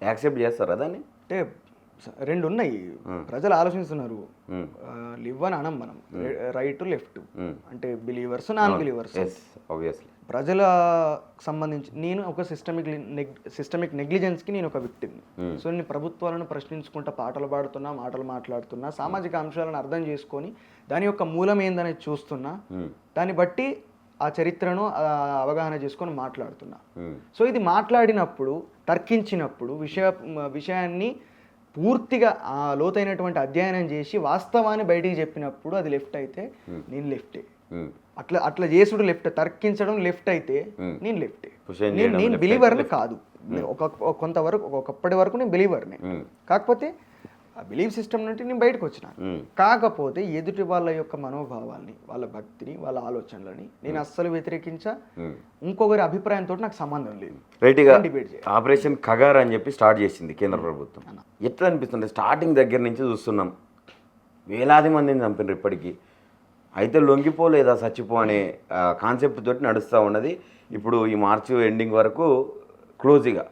యాక్సెప్ట్ చేస్తారా దాన్ని? అంటే 2 ఉన్నాయి, ప్రజలు ఆలోచిస్తున్నారు. లివ్ అని అనం మనం, రైట్ లెఫ్ట్ అంటే బిలీవర్స్ నాన్ బిలీవర్స్. ప్రజల సంబంధించి నేను ఒక సిస్టమిక్ నెగ్లిజెన్స్కి నేను ఒక విక్టిమ్. సో నేను ప్రభుత్వాలను ప్రశ్నించుకుంటా పాటలు పాడుతున్నా, మాటలు మాట్లాడుతున్నా, సామాజిక అంశాలను అర్థం చేసుకొని దాని యొక్క మూలం ఏందనేది చూస్తున్నా, దాన్ని బట్టి ఆ చరిత్రను అవగాహన చేసుకొని మాట్లాడుతున్నా. సో ఇది మాట్లాడినప్పుడు, తర్కించినప్పుడు, విషయాన్ని పూర్తిగా ఆ లోతైనటువంటి అధ్యయనం చేసి వాస్తవాన్ని బయటికి చెప్పినప్పుడు అది లెఫ్ట్ అయితే నేను లెఫ్టే, అట్లా చేసుడు లెఫ్ట్, తర్కించడం లెఫ్ట్ అయితే నేను లెఫ్టే. నేను బిలీవర్ని కాదు, కొంతవరకు ఒకప్పటి వరకు నేను బిలీవర్నే, కాకపోతే ఆ బిలీవ్ సిస్టమ్ నుండి నేను బయటకు వచ్చిన. కాకపోతే ఎదుటి వాళ్ళ యొక్క మనోభావాల్ని, వాళ్ళ భక్తిని, వాళ్ళ ఆలోచనలని నేను అస్సలు వ్యతిరేకించా, ఇంకొకరి అభిప్రాయంతో నాకు సంబంధం లేదు. రైట్గా ఆపరేషన్ ఖగార్ అని చెప్పి స్టార్ట్ చేసింది కేంద్ర ప్రభుత్వం. ఎట్లా అనిపిస్తుంది? స్టార్టింగ్ దగ్గర నుంచి చూస్తున్నాం, వేలాది మందిని చంపినారు ఇప్పటికీ, అయితే లొంగిపో లేదా చచ్చిపో అనే కాన్సెప్ట్ తోటి నడుస్తూ ఉన్నది. ఇప్పుడు ఈ మార్చి ఎండింగ్ వరకు క్లోజ్గా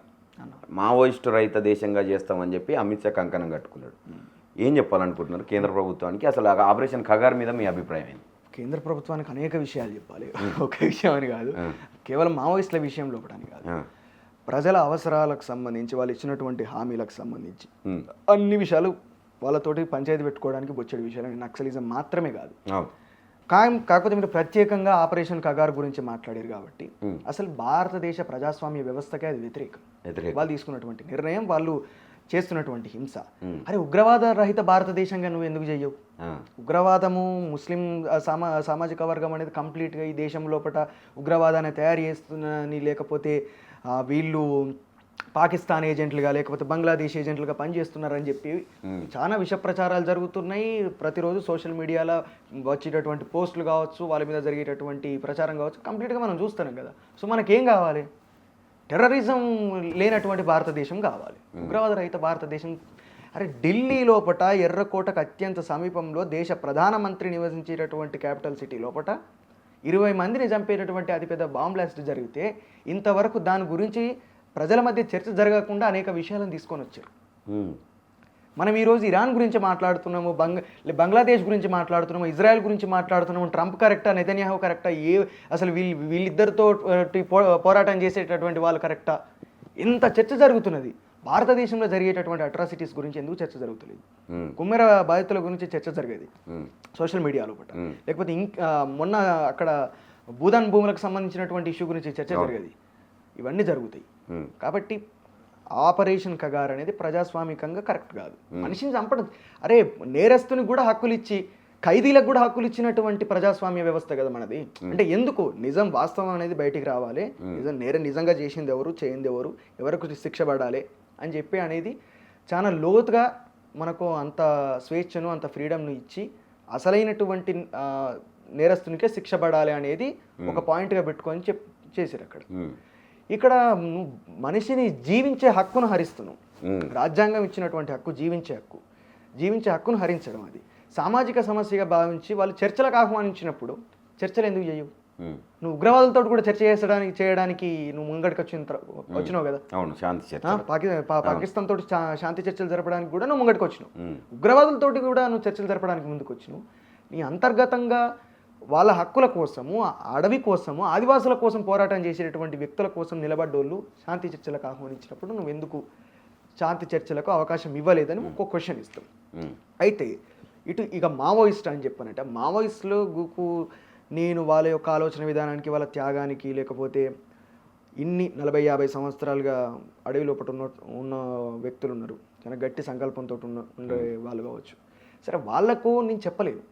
మావోయిస్టు రహిత దేశంగా చేస్తామని చెప్పి అమిత్ షా కంకణం కట్టుకున్నాడు. ఏం చెప్పాలనుకుంటున్నారు కేంద్ర ప్రభుత్వానికి? అసలు ఆపరేషన్ ఖగార్ మీద మీ అభిప్రాయం ఏంటి? కేంద్ర ప్రభుత్వానికి అనేక విషయాలు చెప్పాలి, ఒక విషయం అని కాదు, కేవలం మావోయిస్టుల విషయం లోపడానికి కాదు, ప్రజల అవసరాలకు సంబంధించి, వాళ్ళు ఇచ్చినటువంటి హామీలకు సంబంధించి అన్ని విషయాలు వాళ్ళతోటి పంచాయతీ పెట్టుకోవడానికి వచ్చే విషయాలు. నక్సలిజం మాత్రమే కాదు, కాకపోతే మీరు ప్రత్యేకంగా ఆపరేషన్ ఖగార్ గురించి మాట్లాడారు కాబట్టి అసలు భారతదేశ ప్రజాస్వామ్య వ్యవస్థకే అది వ్యతిరేకం. వాళ్ళు తీసుకున్నటువంటి నిర్ణయం, వాళ్ళు చేస్తున్నటువంటి హింస. అరే ఉగ్రవాద రహిత భారతదేశంగా నువ్వు ఎందుకు చెయ్యవు? ఉగ్రవాదము ముస్లిం సామాజిక వర్గం అనేది కంప్లీట్గా ఈ దేశం లోపల ఉగ్రవాదాన్ని తయారు చేస్తుందని, లేకపోతే వీళ్ళు పాకిస్తాన్ ఏజెంట్లుగా లేకపోతే బంగ్లాదేశ్ ఏజెంట్లుగా పనిచేస్తున్నారని చెప్పి చాలా విష ప్రచారాలు జరుగుతున్నాయి. ప్రతిరోజు సోషల్ మీడియాలో వచ్చేటటువంటి పోస్టులు కావచ్చు, వాళ్ళ మీద జరిగేటటువంటి ప్రచారం కావచ్చు, కంప్లీట్గా మనం చూస్తున్నాం కదా. సో మనకేం కావాలి? టెర్రరిజం లేనటువంటి భారతదేశం కావాలి, ఉగ్రవాద రహిత భారతదేశం. అరే ఢిల్లీ లోపట ఎర్రకోటకు అత్యంత సమీపంలో దేశ ప్రధానమంత్రి నివసించేటటువంటి క్యాపిటల్ సిటీ లోపట 20 మందిని చంపేటటువంటి అతిపెద్ద బాంబ్ బ్లాస్ట్ జరిగితే ఇంతవరకు దాని గురించి ప్రజల మధ్య చర్చ జరగకుండా అనేక విషయాలను తీసుకొని వచ్చారు. మనం ఈరోజు ఇరాన్ గురించి మాట్లాడుతున్నాము, బంగ్లాదేశ్ గురించి మాట్లాడుతున్నాము, ఇజ్రాయెల్ గురించి మాట్లాడుతున్నాము. ట్రంప్ కరెక్టా, నెతన్యాహు కరెక్టా, అసలు వీళ్ళిద్దరితో పోరాటం చేసేటటువంటి వాళ్ళు కరెక్టా? ఇంత చర్చ జరుగుతున్నది. భారతదేశంలో జరిగేటటువంటి అట్రాసిటీస్ గురించి ఎందుకు చర్చ జరుగుతుంది? కుమ్మెర బాధితుల గురించి చర్చ జరిగేది సోషల్ మీడియా లోపల, లేకపోతే మొన్న అక్కడ భూదాన్ భూములకు సంబంధించినటువంటి ఇష్యూ గురించి చర్చ జరిగేది. ఇవన్నీ జరుగుతాయి. కాబట్టి ఆపరేషన్ కగార్ అనేది ప్రజాస్వామికంగా కరెక్ట్ కాదు. మనిషిని చంపడం, అరే నేరస్తునికి కూడా హక్కులు ఇచ్చి ఖైదీలకు కూడా హక్కులు ఇచ్చినటువంటి ప్రజాస్వామ్య వ్యవస్థ కదా మనది. అంటే ఎందుకు నిజం వాస్తవం అనేది బయటికి రావాలి, నిజంగా చేసింది ఎవరు, చేయింది ఎవరు, ఎవరికి శిక్ష పడాలి అని చెప్పి అనేది చాలా లోతుగా మనకు అంత స్వేచ్ఛను అంత ఫ్రీడమ్ను ఇచ్చి అసలైనటువంటి నేరస్తునికే శిక్ష పడాలి అనేది ఒక పాయింట్గా పెట్టుకొని చేశారు అక్కడ. ఇక్కడ మనిషిని జీవించే హక్కును హరిస్తున్నాం. రాజ్యాంగం ఇచ్చినటువంటి హక్కు, జీవించే హక్కును హరించడం, అది సామాజిక సమస్యగా భావించి వాళ్ళు చర్చలకు ఆహ్వానించినప్పుడు చర్చలు ఎందుకు చేయవు? నువ్వు ఉగ్రవాదులతో కూడా చర్చ చేయడానికి నువ్వు ముంగడికి వచ్చినావు కదా. పాకిస్తాన్ తోటి శాంతి చర్చలు జరపడానికి కూడా నువ్వు ముంగడికి వచ్చినావు. ఉగ్రవాదులతోటి కూడా నువ్వు చర్చలు జరపడానికి ముందుకు వచ్చినావు. నీ అంతర్గతంగా వాళ్ళ హక్కుల కోసము, అడవి కోసము, ఆదివాసుల కోసం పోరాటం చేసేటటువంటి వ్యక్తుల కోసం నిలబడ్డోళ్ళు శాంతి చర్చలకు ఆహ్వానించినప్పుడు నువ్వు ఎందుకు శాంతి చర్చలకు అవకాశం ఇవ్వలేదని ఒక క్వశ్చన్ ఇస్తాం. అయితే ఇక మావోయిస్ట్ అని చెప్పానంటే, మావోయిస్టులకు నేను వాళ్ళ యొక్క ఆలోచన విధానానికి, వాళ్ళ త్యాగానికి, లేకపోతే ఇన్ని 40-50 సంవత్సరాలుగా అడవి లోపల ఉన్న వ్యక్తులు ఉన్నారు, చాలా గట్టి సంకల్పంతో ఉండే వాళ్ళు కావచ్చు. సరే వాళ్ళకు నేను చెప్పలేను,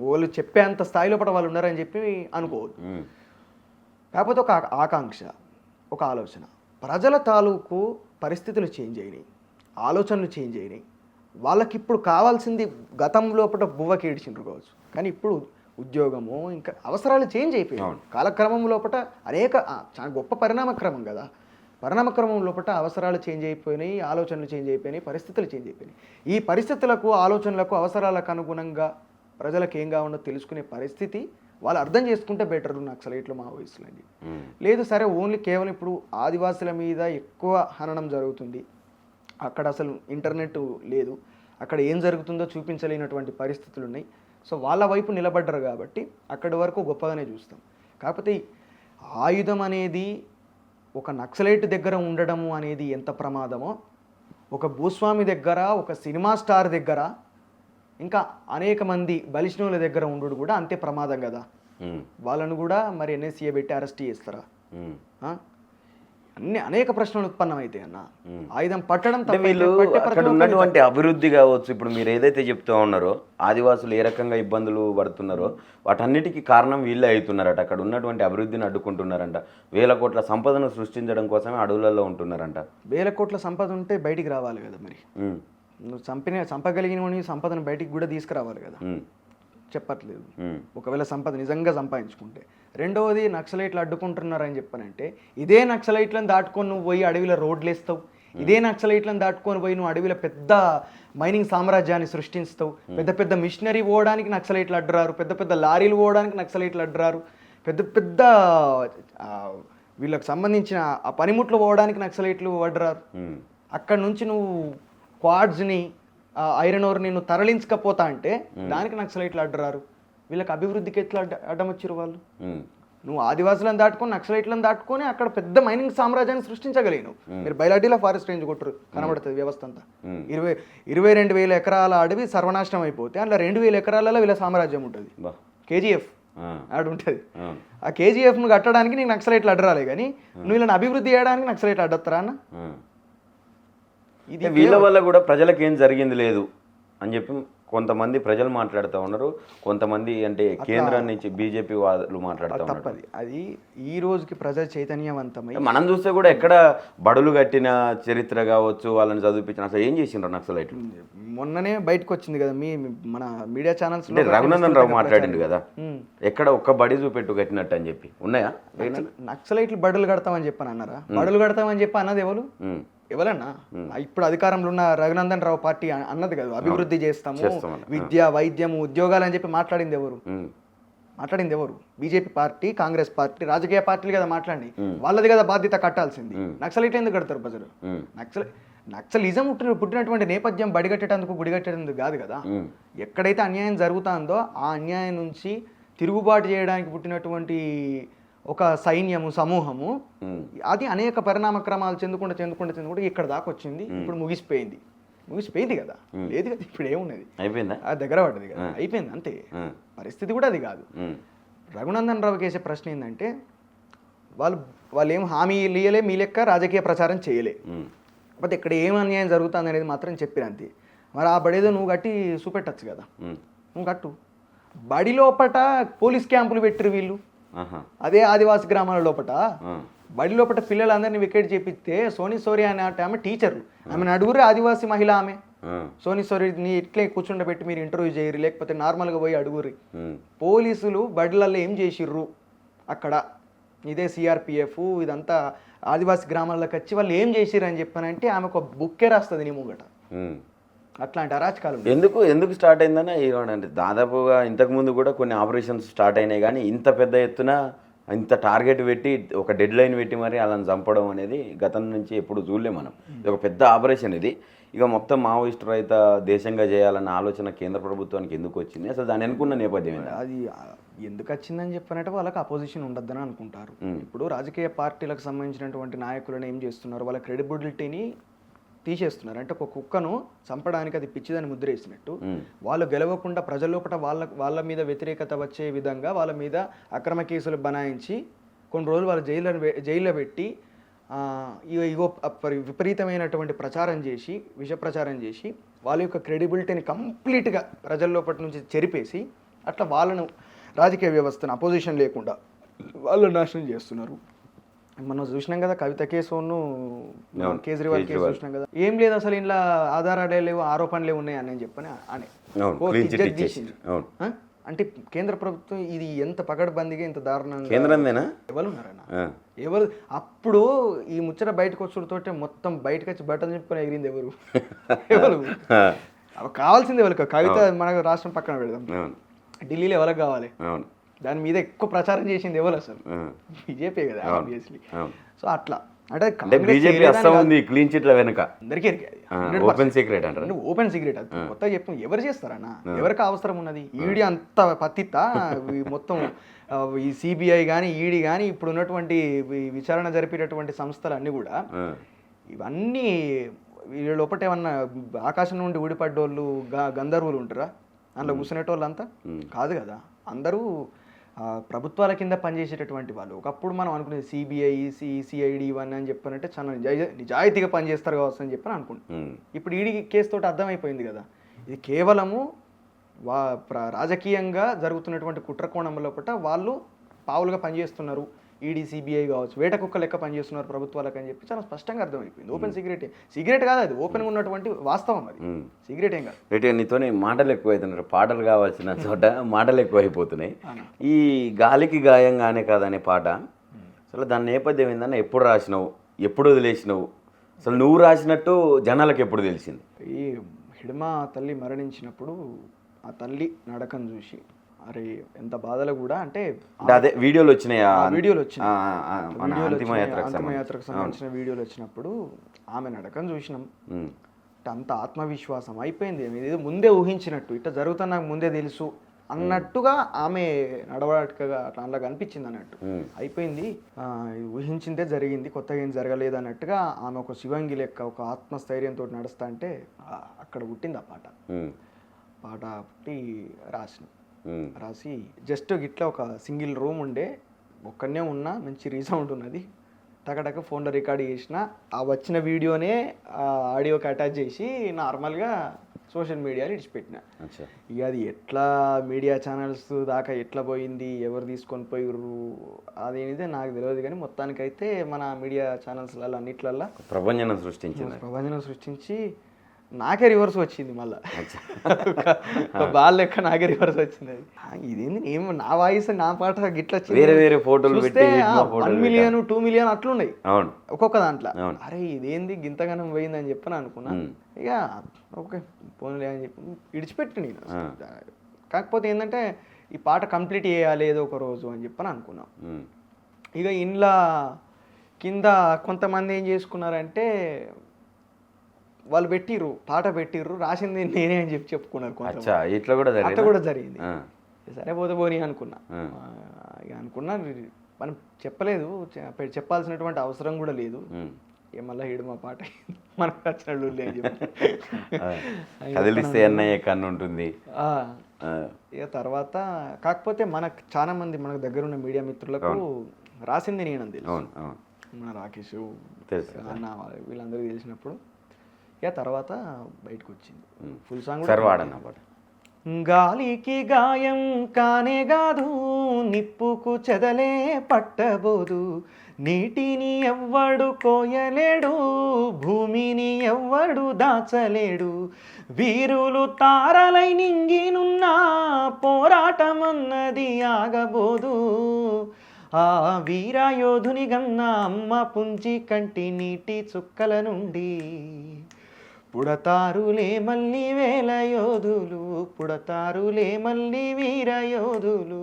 వాళ్ళు చెప్పేంత స్థాయిలో పట వాళ్ళు ఉన్నారని చెప్పి అనుకోవద్దు. కాకపోతే ఒక ఆకాంక్ష, ఒక ఆలోచన, ప్రజల తాలూకు పరిస్థితులు చేంజ్ అయినాయి, ఆలోచనలు చేంజ్ అయినాయి. వాళ్ళకి ఇప్పుడు కావాల్సింది గతం లోపల బువ్వకి ఏడిచిండ్రు కావచ్చు, కానీ ఇప్పుడు ఉద్యోగము ఇంకా అవసరాలు చేంజ్ అయిపోయాయి. కాలక్రమం లోపల అనేక చాలా గొప్ప పరిణామక్రమం కదా. పరిణామక్రమం లోపల అవసరాలు చేంజ్ అయిపోయినాయి, ఆలోచనలు చేంజ్ అయిపోయినాయి, పరిస్థితులు చేంజ్ అయిపోయినాయి. ఈ పరిస్థితులకు, ఆలోచనలకు, అవసరాలకు అనుగుణంగా ప్రజలకు ఏం కావాలో తెలుసుకునే పరిస్థితి వాళ్ళు అర్థం చేసుకుంటే బెటర్ నక్సలైట్లు, మావోయిస్టులు అని. లేదు సరే ఓన్లీ కేవలం ఇప్పుడు ఆదివాసుల మీద ఎక్కువ హననం జరుగుతుంది, అక్కడ అసలు ఇంటర్నెట్ లేదు, అక్కడ ఏం జరుగుతుందో చూపించలేనటువంటి పరిస్థితులు ఉన్నాయి. సో వాళ్ళ వైపు నిలబడ్డరు కాబట్టి అక్కడి వరకు గొప్పగానే చూస్తాం. కాకపోతే ఆయుధం అనేది ఒక నక్సలైట్ దగ్గర ఉండడము అనేది ఎంత ప్రమాదమో, ఒక భూస్వామి దగ్గర, ఒక సినిమా స్టార్ దగ్గర, ఇంకా అనేక మంది బలిష్ణుల దగ్గర ఉండు కూడా అంతే ప్రమాదం కదా. వాళ్ళను కూడా మరి ఎన్ఎస్ఏ పెట్టి అరెస్ట్ చేస్తారా? అనేక ప్రశ్నలు ఉత్పన్నమైతాయి అన్న. ఆయుధం పట్టడం అక్కడ ఉన్నటువంటి అభివృద్ధి కావచ్చు, ఇప్పుడు మీరు ఏదైతే చెప్తూ ఉన్నారో ఆదివాసులు ఏ రకంగా ఇబ్బందులు పడుతున్నారో వాటన్నిటికీ కారణం వీళ్ళే అవుతున్నారట. అక్కడ ఉన్నటువంటి అభివృద్ధిని అడ్డుకుంటున్నారంట. 1000 కోట్ల సంపదను సృష్టించడం కోసమే అడవులలో ఉంటున్నారంట. 1000 కోట్ల సంపద ఉంటే బయటికి రావాలి కదా. మరి నువ్వు చంపగలిగిన సంపదను బయటికి కూడా తీసుకురావాలి కదా. చెప్పట్లేదు. ఒకవేళ సంపద నిజంగా సంపాదించుకుంటే. రెండవది నక్సలైట్లు అడ్డుకుంటున్నారని చెప్పానంటే, ఇదే నక్సలైట్లను దాటుకొని నువ్వు పోయి అడవిలో రోడ్లు వేస్తావు, ఇదే నక్సలైట్లను దాటుకొని పోయి నువ్వు అడవిలో పెద్ద మైనింగ్ సామ్రాజ్యాన్ని సృష్టిస్తావు. పెద్ద పెద్ద మిషనరీ పోవడానికి నక్సలైట్లు అడ్డురారు, పెద్ద పెద్ద లారీలు పోవడానికి నక్సలైట్లు అడ్డురారు, పెద్ద పెద్ద వీళ్ళకి సంబంధించిన ఆ పనిముట్లు పోవడానికి నక్సలైట్లు అడ్డురారు. అక్కడ నుంచి నువ్వు క్వాడ్స్ని, ఐరన్ ఓర్ని నువ్వు తరలించకపోతా అంటే దానికి నక్సలైట్లు అడ్డురారు. వీళ్ళకి అభివృద్ధికి ఎట్లా అడ్డం వచ్చారు వాళ్ళు? నువ్వు ఆదివాసులను దాటుకొని నక్సలైట్లను దాటుకొని అక్కడ పెద్ద మైనింగ్ సామ్రాజ్యాన్ని సృష్టించగలిగినావు. మీరు బయలాడీలో ఫారెస్ట్ రేంజ్ కొట్టరు, కనబడుతుంది వ్యవస్థ అంతా. 22,000 ఎకరాల అడవి సర్వనాశనం అయిపోతే అందులో 2,000 ఎకరాలలో వీళ్ళ సామ్రాజ్యం ఉంటుంది. కేజీఎఫ్ ఆడు ఉంటుంది. ఆ కేజీఎఫ్ను కట్టడానికి నీకు నక్సలైట్లు అడ్డరాలే, కానీ నువ్వు వీళ్ళని అభివృద్ధి చేయడానికి నక్సలైట్లు అడ్డొస్తారా అన్న? ఇది వీళ్ళ వల్ల కూడా ప్రజలకు ఏం జరిగింది లేదు అని చెప్పి కొంతమంది ప్రజలు మాట్లాడుతూ ఉన్నారు, కొంతమంది అంటే కేంద్రం నుంచి బీజేపీ వాళ్ళు మాట్లాడుతూ ఉన్నారు. తప్పది అది ఈ రోజుకి ప్రజా చైతన్యవంతమై మనం చూస్తే కూడా ఎక్కడ బడులు కట్టిన చరిత్ర కావచ్చు, వాళ్ళని చదివించిన అసలు ఏం చేసిండ్రు నక్సలైట్లు. మొన్ననే బయటకు వచ్చింది కదా మన మీడియా ఛానల్స్ అంటే రఘునందన్ రావు మాట్లాడిండు కదా, ఎక్కడ ఒక్క బడి చూపెట్టు కట్టినట్టు అని చెప్పి ఉన్నాయా? నక్సలైట్లు బడులు కడతామని చెప్పని అన్నారా? బడులు కడతామని చెప్పి అన్నది ఎవరన్నా? ఇప్పుడు అధికారంలో ఉన్న రఘునందన్ రావు పార్టీ అన్నది కదా అభివృద్ధి చేస్తాము, విద్య వైద్యము ఉద్యోగాలు అని చెప్పి మాట్లాడింది ఎవరు? బీజేపీ పార్టీ, కాంగ్రెస్ పార్టీ, రాజకీయ పార్టీలు కదా మాట్లాడి, వాళ్ళది కదా బాధ్యత కట్టాల్సింది. నక్సలైట్లు ఎందుకు కడతారు ప్రజలు? నక్సలిజం పుట్టినటువంటి నేపథ్యం బడి కట్టేటందుకు గుడి కట్టేటందుకు కాదు కదా. ఎక్కడైతే అన్యాయం జరుగుతుందో ఆ అన్యాయం నుంచి తిరుగుబాటు చేయడానికి పుట్టినటువంటి ఒక సైన్యము సమూహము అది అనేక పరిణామ క్రమాలు చెందుకుంటూ ఇక్కడ దాకా వచ్చింది. ఇప్పుడు ముగిసిపోయింది కదా, లేదు కదా, ఇప్పుడు ఏమున్నది, అయిపోయిందా, అది దగ్గర పడ్డది కదా, అయిపోయింది అంతే. పరిస్థితి కూడా అది కాదు. రఘునందన్ రావుకి వేసే ప్రశ్న ఏంటంటే వాళ్ళు ఏం హామీ ఇయ్యలే, మీ లెక్క రాజకీయ ప్రచారం చేయలే, కాకపోతే ఇక్కడ ఏం అన్యాయం జరుగుతుంది అనేది మాత్రం చెప్పిరు అంతే. మరి ఆ బడేదో నువ్వు కట్టి చూపెట్టచ్చు కదా, నువ్వు కట్టు. బడి లోపట పోలీస్ క్యాంపులు పెట్టిరు వీళ్ళు, అదే ఆదివాసి గ్రామాల లోపట బడి లోపల పిల్లలందరినీ వికెట్ చేపిస్తే సోనీ సోరి అనే ఆమె టీచరు, ఆమెను అడుగురే ఆదివాసి మహిళ ఆమె సోనీ సోరిని ఇట్లే కూర్చుండబెట్టి మీరు ఇంటర్వ్యూ చేయరు, లేకపోతే నార్మల్గా పోయి అడుగురి. పోలీసులు బడిలలో ఏం చేసిర్రు అక్కడ, ఇదే సిఆర్పిఎఫ్ ఇదంతా ఆదివాసి గ్రామాల్లోకి వచ్చి వాళ్ళు ఏం చేసిర్రు అని చెప్పానంటే ఆమె ఒక బుక్కే రాస్తుంది నీ ముంగట. అట్లాంటి అరాచకాలు ఎందుకు స్టార్ట్ అయిందని అంటే దాదాపుగా ఇంతకుముందు కూడా కొన్ని ఆపరేషన్స్ స్టార్ట్ అయినాయి, కానీ ఇంత పెద్ద ఎత్తున ఇంత టార్గెట్ పెట్టి ఒక డెడ్ లైన్ పెట్టి మరి వాళ్ళని చంపడం అనేది గతం నుంచి ఎప్పుడు చూడలేం మనం. ఇది ఒక పెద్ద ఆపరేషన్. ఇది ఇక మొత్తం మావోయిస్ట్ రహిత దేశంగా చేయాలన్న ఆలోచన కేంద్ర ప్రభుత్వానికి ఎందుకు వచ్చింది, అసలు దాన్ని అనుకున్న నేపథ్యం అది ఎందుకు వచ్చిందని చెప్పినట్టు వాళ్ళకి అపోజిషన్ ఉండద్దని అనుకుంటారు. ఇప్పుడు రాజకీయ పార్టీలకు సంబంధించినటువంటి నాయకులను ఏం చేస్తున్నారు, వాళ్ళ క్రెడిబిలిటీని తీసేస్తున్నారు. అంటే ఒక కుక్కను చంపడానికి అది పిచ్చిదని ముద్ర వేసినట్టు వాళ్ళు గెలవకుండా ప్రజల లోపల వాళ్ళ మీద వ్యతిరేకత వచ్చే విధంగా వాళ్ళ మీద అక్రమ కేసులు బనాయించి కొన్ని రోజులు వాళ్ళ జైల్లో పెట్టి ఇగో విపరీతమైనటువంటి ప్రచారం చేసి విష ప్రచారం చేసి వాళ్ళ యొక్క క్రెడిబిలిటీని కంప్లీట్గా ప్రజల లోపల నుంచి చెరిపేసి అట్లా వాళ్ళను రాజకీయ వ్యవస్థను అపోజిషన్ లేకుండా వాళ్ళు నాశనం చేస్తున్నారు. మనం చూసినాం కదా కవిత కేసును కేజ్రీవాల్ కేసు చూసినాం కదా, ఏం లేదు అసలు ఇంట్లో ఆధారాలే లేవు, ఆరోపణలే ఉన్నాయి అని చెప్పని అంటే కేంద్ర ప్రభుత్వం ఇది ఎంత పకడ్బందీగా ఇంత దారుణంగా ఎవరు అప్పుడు ఈ ముచ్చట బయటకు వచ్చుడుతోటే మొత్తం బయటకు వచ్చి బట్టలు చెప్పుకొని ఎగిరింది ఎవరు కావాల్సింది ఎవరికి? కవిత మన రాష్ట్రం పక్కన పెడదాం, ఢిల్లీలో ఎవరికి కావాలి? దాని మీద ఎక్కువ ప్రచారం చేసింది ఎవరు? అసలు బీజేపీ కదా ఆబ్వియస్లీ. సో అట్లా అంటే బీజేపీ ఉంది క్లీన్ చిట్ల వెనక అందరికీ ఓపెన్ సీక్రెట్ అంటారు. ఓపెన్ సీక్రెట్ అది కొత్తగా చెప్పు. ఎవరు చేస్తారన్నా? ఎవరికి అవసరం ఉన్నది? ఈడీ అంత పత్తిత మొత్తం ఈ సిబిఐ కానీ ఈడీ కానీ ఇప్పుడు ఉన్నటువంటి విచారణ జరిపేటటువంటి సంస్థలు అన్నీ కూడా ఇవన్నీ వీళ్ళ లోపల ఏమన్నా ఆకాశం నుండి ఊడిపడ్డోళ్ళు గంధర్వులు ఉంటారా అందులో కూర్చునేటోళ్ళు అంతా? కాదు కదా, అందరూ ప్రభుత్వాల కింద పనిచేసేటటువంటి వాళ్ళు. ఒకప్పుడు మనం అనుకునేది సిబిఐ సిఐడి ఇవన్నీ అని చెప్పానంటే చాలా నిజాయితీగా పనిచేస్తారు కావచ్చు అని చెప్పని అనుకుంటాం. ఇప్పుడు ఈడీ కేసు తోటి అర్థమైపోయింది కదా, ఇది కేవలము రాజకీయంగా జరుగుతున్నటువంటి కుట్రకోణం లోపల వాళ్ళు పావులుగా పనిచేస్తున్నారు. ఈడీ సిబిఐ కావచ్చు వేట కుక్క లెక్క పనిచేస్తున్నారు ప్రభుత్వాలకు అని చెప్పి చాలా స్పష్టంగా అర్థమైపోయింది. ఓపెన్ సిగరెట్ కాదు అది, ఓపెన్గా ఉన్నటువంటి వాస్తవం అది. సిగరెట్ ఏం కాదు. రేటు నీతోనే మాటలు ఎక్కువ అవుతున్నారు, పాటలు కావాల్సిన చోట మాటలు ఎక్కువ అయిపోతున్నాయి. ఈ గాలికి గాయంగానే కాదనే పాట అసలు దాని నేపథ్యం ఏందన్నా, ఎప్పుడు రాసినావు, ఎప్పుడు వదిలేసినావు, అసలు నువ్వు రాసినట్టు జనాలకు ఎప్పుడు తెలిసింది? ఈ హిడ్మా తల్లి మరణించినప్పుడు ఆ తల్లి నడకను చూసి అరే ఎంత బాధలు కూడా అంటే అదే వీడియోలు వచ్చినాయి, అంతిమయాత్రకు సంబంధించిన వీడియోలు వచ్చినప్పుడు ఆమె నడకను చూసినాం. అంత ఆత్మవిశ్వాసం అయిపోయింది, ఏదో ముందే ఊహించినట్టు ఇట్లా జరుగుతుంది నాకు ముందే తెలుసు అన్నట్టుగా ఆమె నడవడికగా అట్లా అందులో కనిపించింది అన్నట్టు అయిపోయింది. ఊహించిందే జరిగింది, కొత్తగా ఏం జరగలేదు అన్నట్టుగా ఆమె ఒక శివంగి లెక్క ఒక ఆత్మస్థైర్యంతో నడుస్తా అంటే అక్కడ పుట్టింది ఆ పాట. పుట్టి రాసి జస్ట్ గిట్లా ఒక సింగిల్ రూమ్ ఉండే, ఒక్కనే ఉన్నా మంచి రీసౌండ్ ఉన్నది, టకటక ఫోన్లో రికార్డ్ చేసిన ఆ వచ్చిన వీడియోనే ఆడియోకి అటాచ్ చేసి నార్మల్గా సోషల్ మీడియాలో ఇడిచిపెట్టిన. అచ్చా. ఇక అది ఎట్లా మీడియా ఛానల్స్ దాకా ఎట్లా పోయింది, ఎవరు తీసుకొని పోయిర్రు అదేనిదే నాకు తెలియదు, కానీ మొత్తానికైతే మన మీడియా ఛానల్స్లలో అన్నిట్లల్లో ప్రభంజనం సృష్టించింది. ప్రపంచం సృష్టించి నాకే రివర్స్ వచ్చింది మళ్ళీ. బాల్ లెక్క నాకే రివర్స్ వచ్చింది. అది ఇదేంది ఏమో నా వాయిస్ నా పాట గిట్లా వచ్చింది. వేరే వేరే ఫోటోలు పెట్టి 1 మిలియన్ 2 మిలియన్ అట్లున్నాయి అవును ఒక్కొక్క దాంట్లో. అరే ఇదేంది గింతగానం పోయిందని చెప్పని అనుకున్నా. ఇక ఓకే పోన్లే అని చెప్పి ఇడిచిపెట్టి నేను. కాకపోతే ఏంటంటే ఈ పాట కంప్లీట్ చేయాలి ఏదో ఒక రోజు అని చెప్పని అనుకున్నాం. ఇక ఇంట్లో కింద కొంతమంది ఏం చేసుకున్నారంటే వాళ్ళు పెట్టిర్రు, పాట పెట్టిర్రు, రాసింది నేనే అని చెప్పి చెప్పుకున్నారు. ఇట్లా కూడా జరిగింది. సరే పోతే పోనీ అనుకున్నా. ఇక అనుకున్నా మనం చెప్పలేదు, చెప్పాల్సినటువంటి అవసరం కూడా లేదు. మళ్ళీ హీడు మా పాట మనకు నచ్చినట్లు అని చెప్పి కదిలిస్తే అన్నయ్య కన్ను ఉంటుంది. ఇక తర్వాత కాకపోతే మనకు చాలా మంది మనకు దగ్గర ఉన్న మీడియా మిత్రులకు రాసింది నేనంది. మన రాకేష్ అన్న వీళ్ళందరూ తెలిసినప్పుడు ఇక తర్వాత బయటకు వచ్చింది ఫుల్ సాంగ్ సర్వాడన్నమాట. గాలికి గాయం కానే కాదు, నిప్పుకు చెదలే పట్టబోదు, నీటిని ఎవ్వడు కోయలేడు, భూమిని ఎవ్వడు దాచలేడు, వీరులు తారలై నింగినున్నా పోరాటమన్నది ఆగబోదు, ఆ వీరయోధుని గన్న అమ్మ పుంజి కంటి నీటి చుక్కల నుండి పుడతారులే మళ్ళీ వేల యోధులు, పుడతారులే మళ్ళీ వీరయోధులు.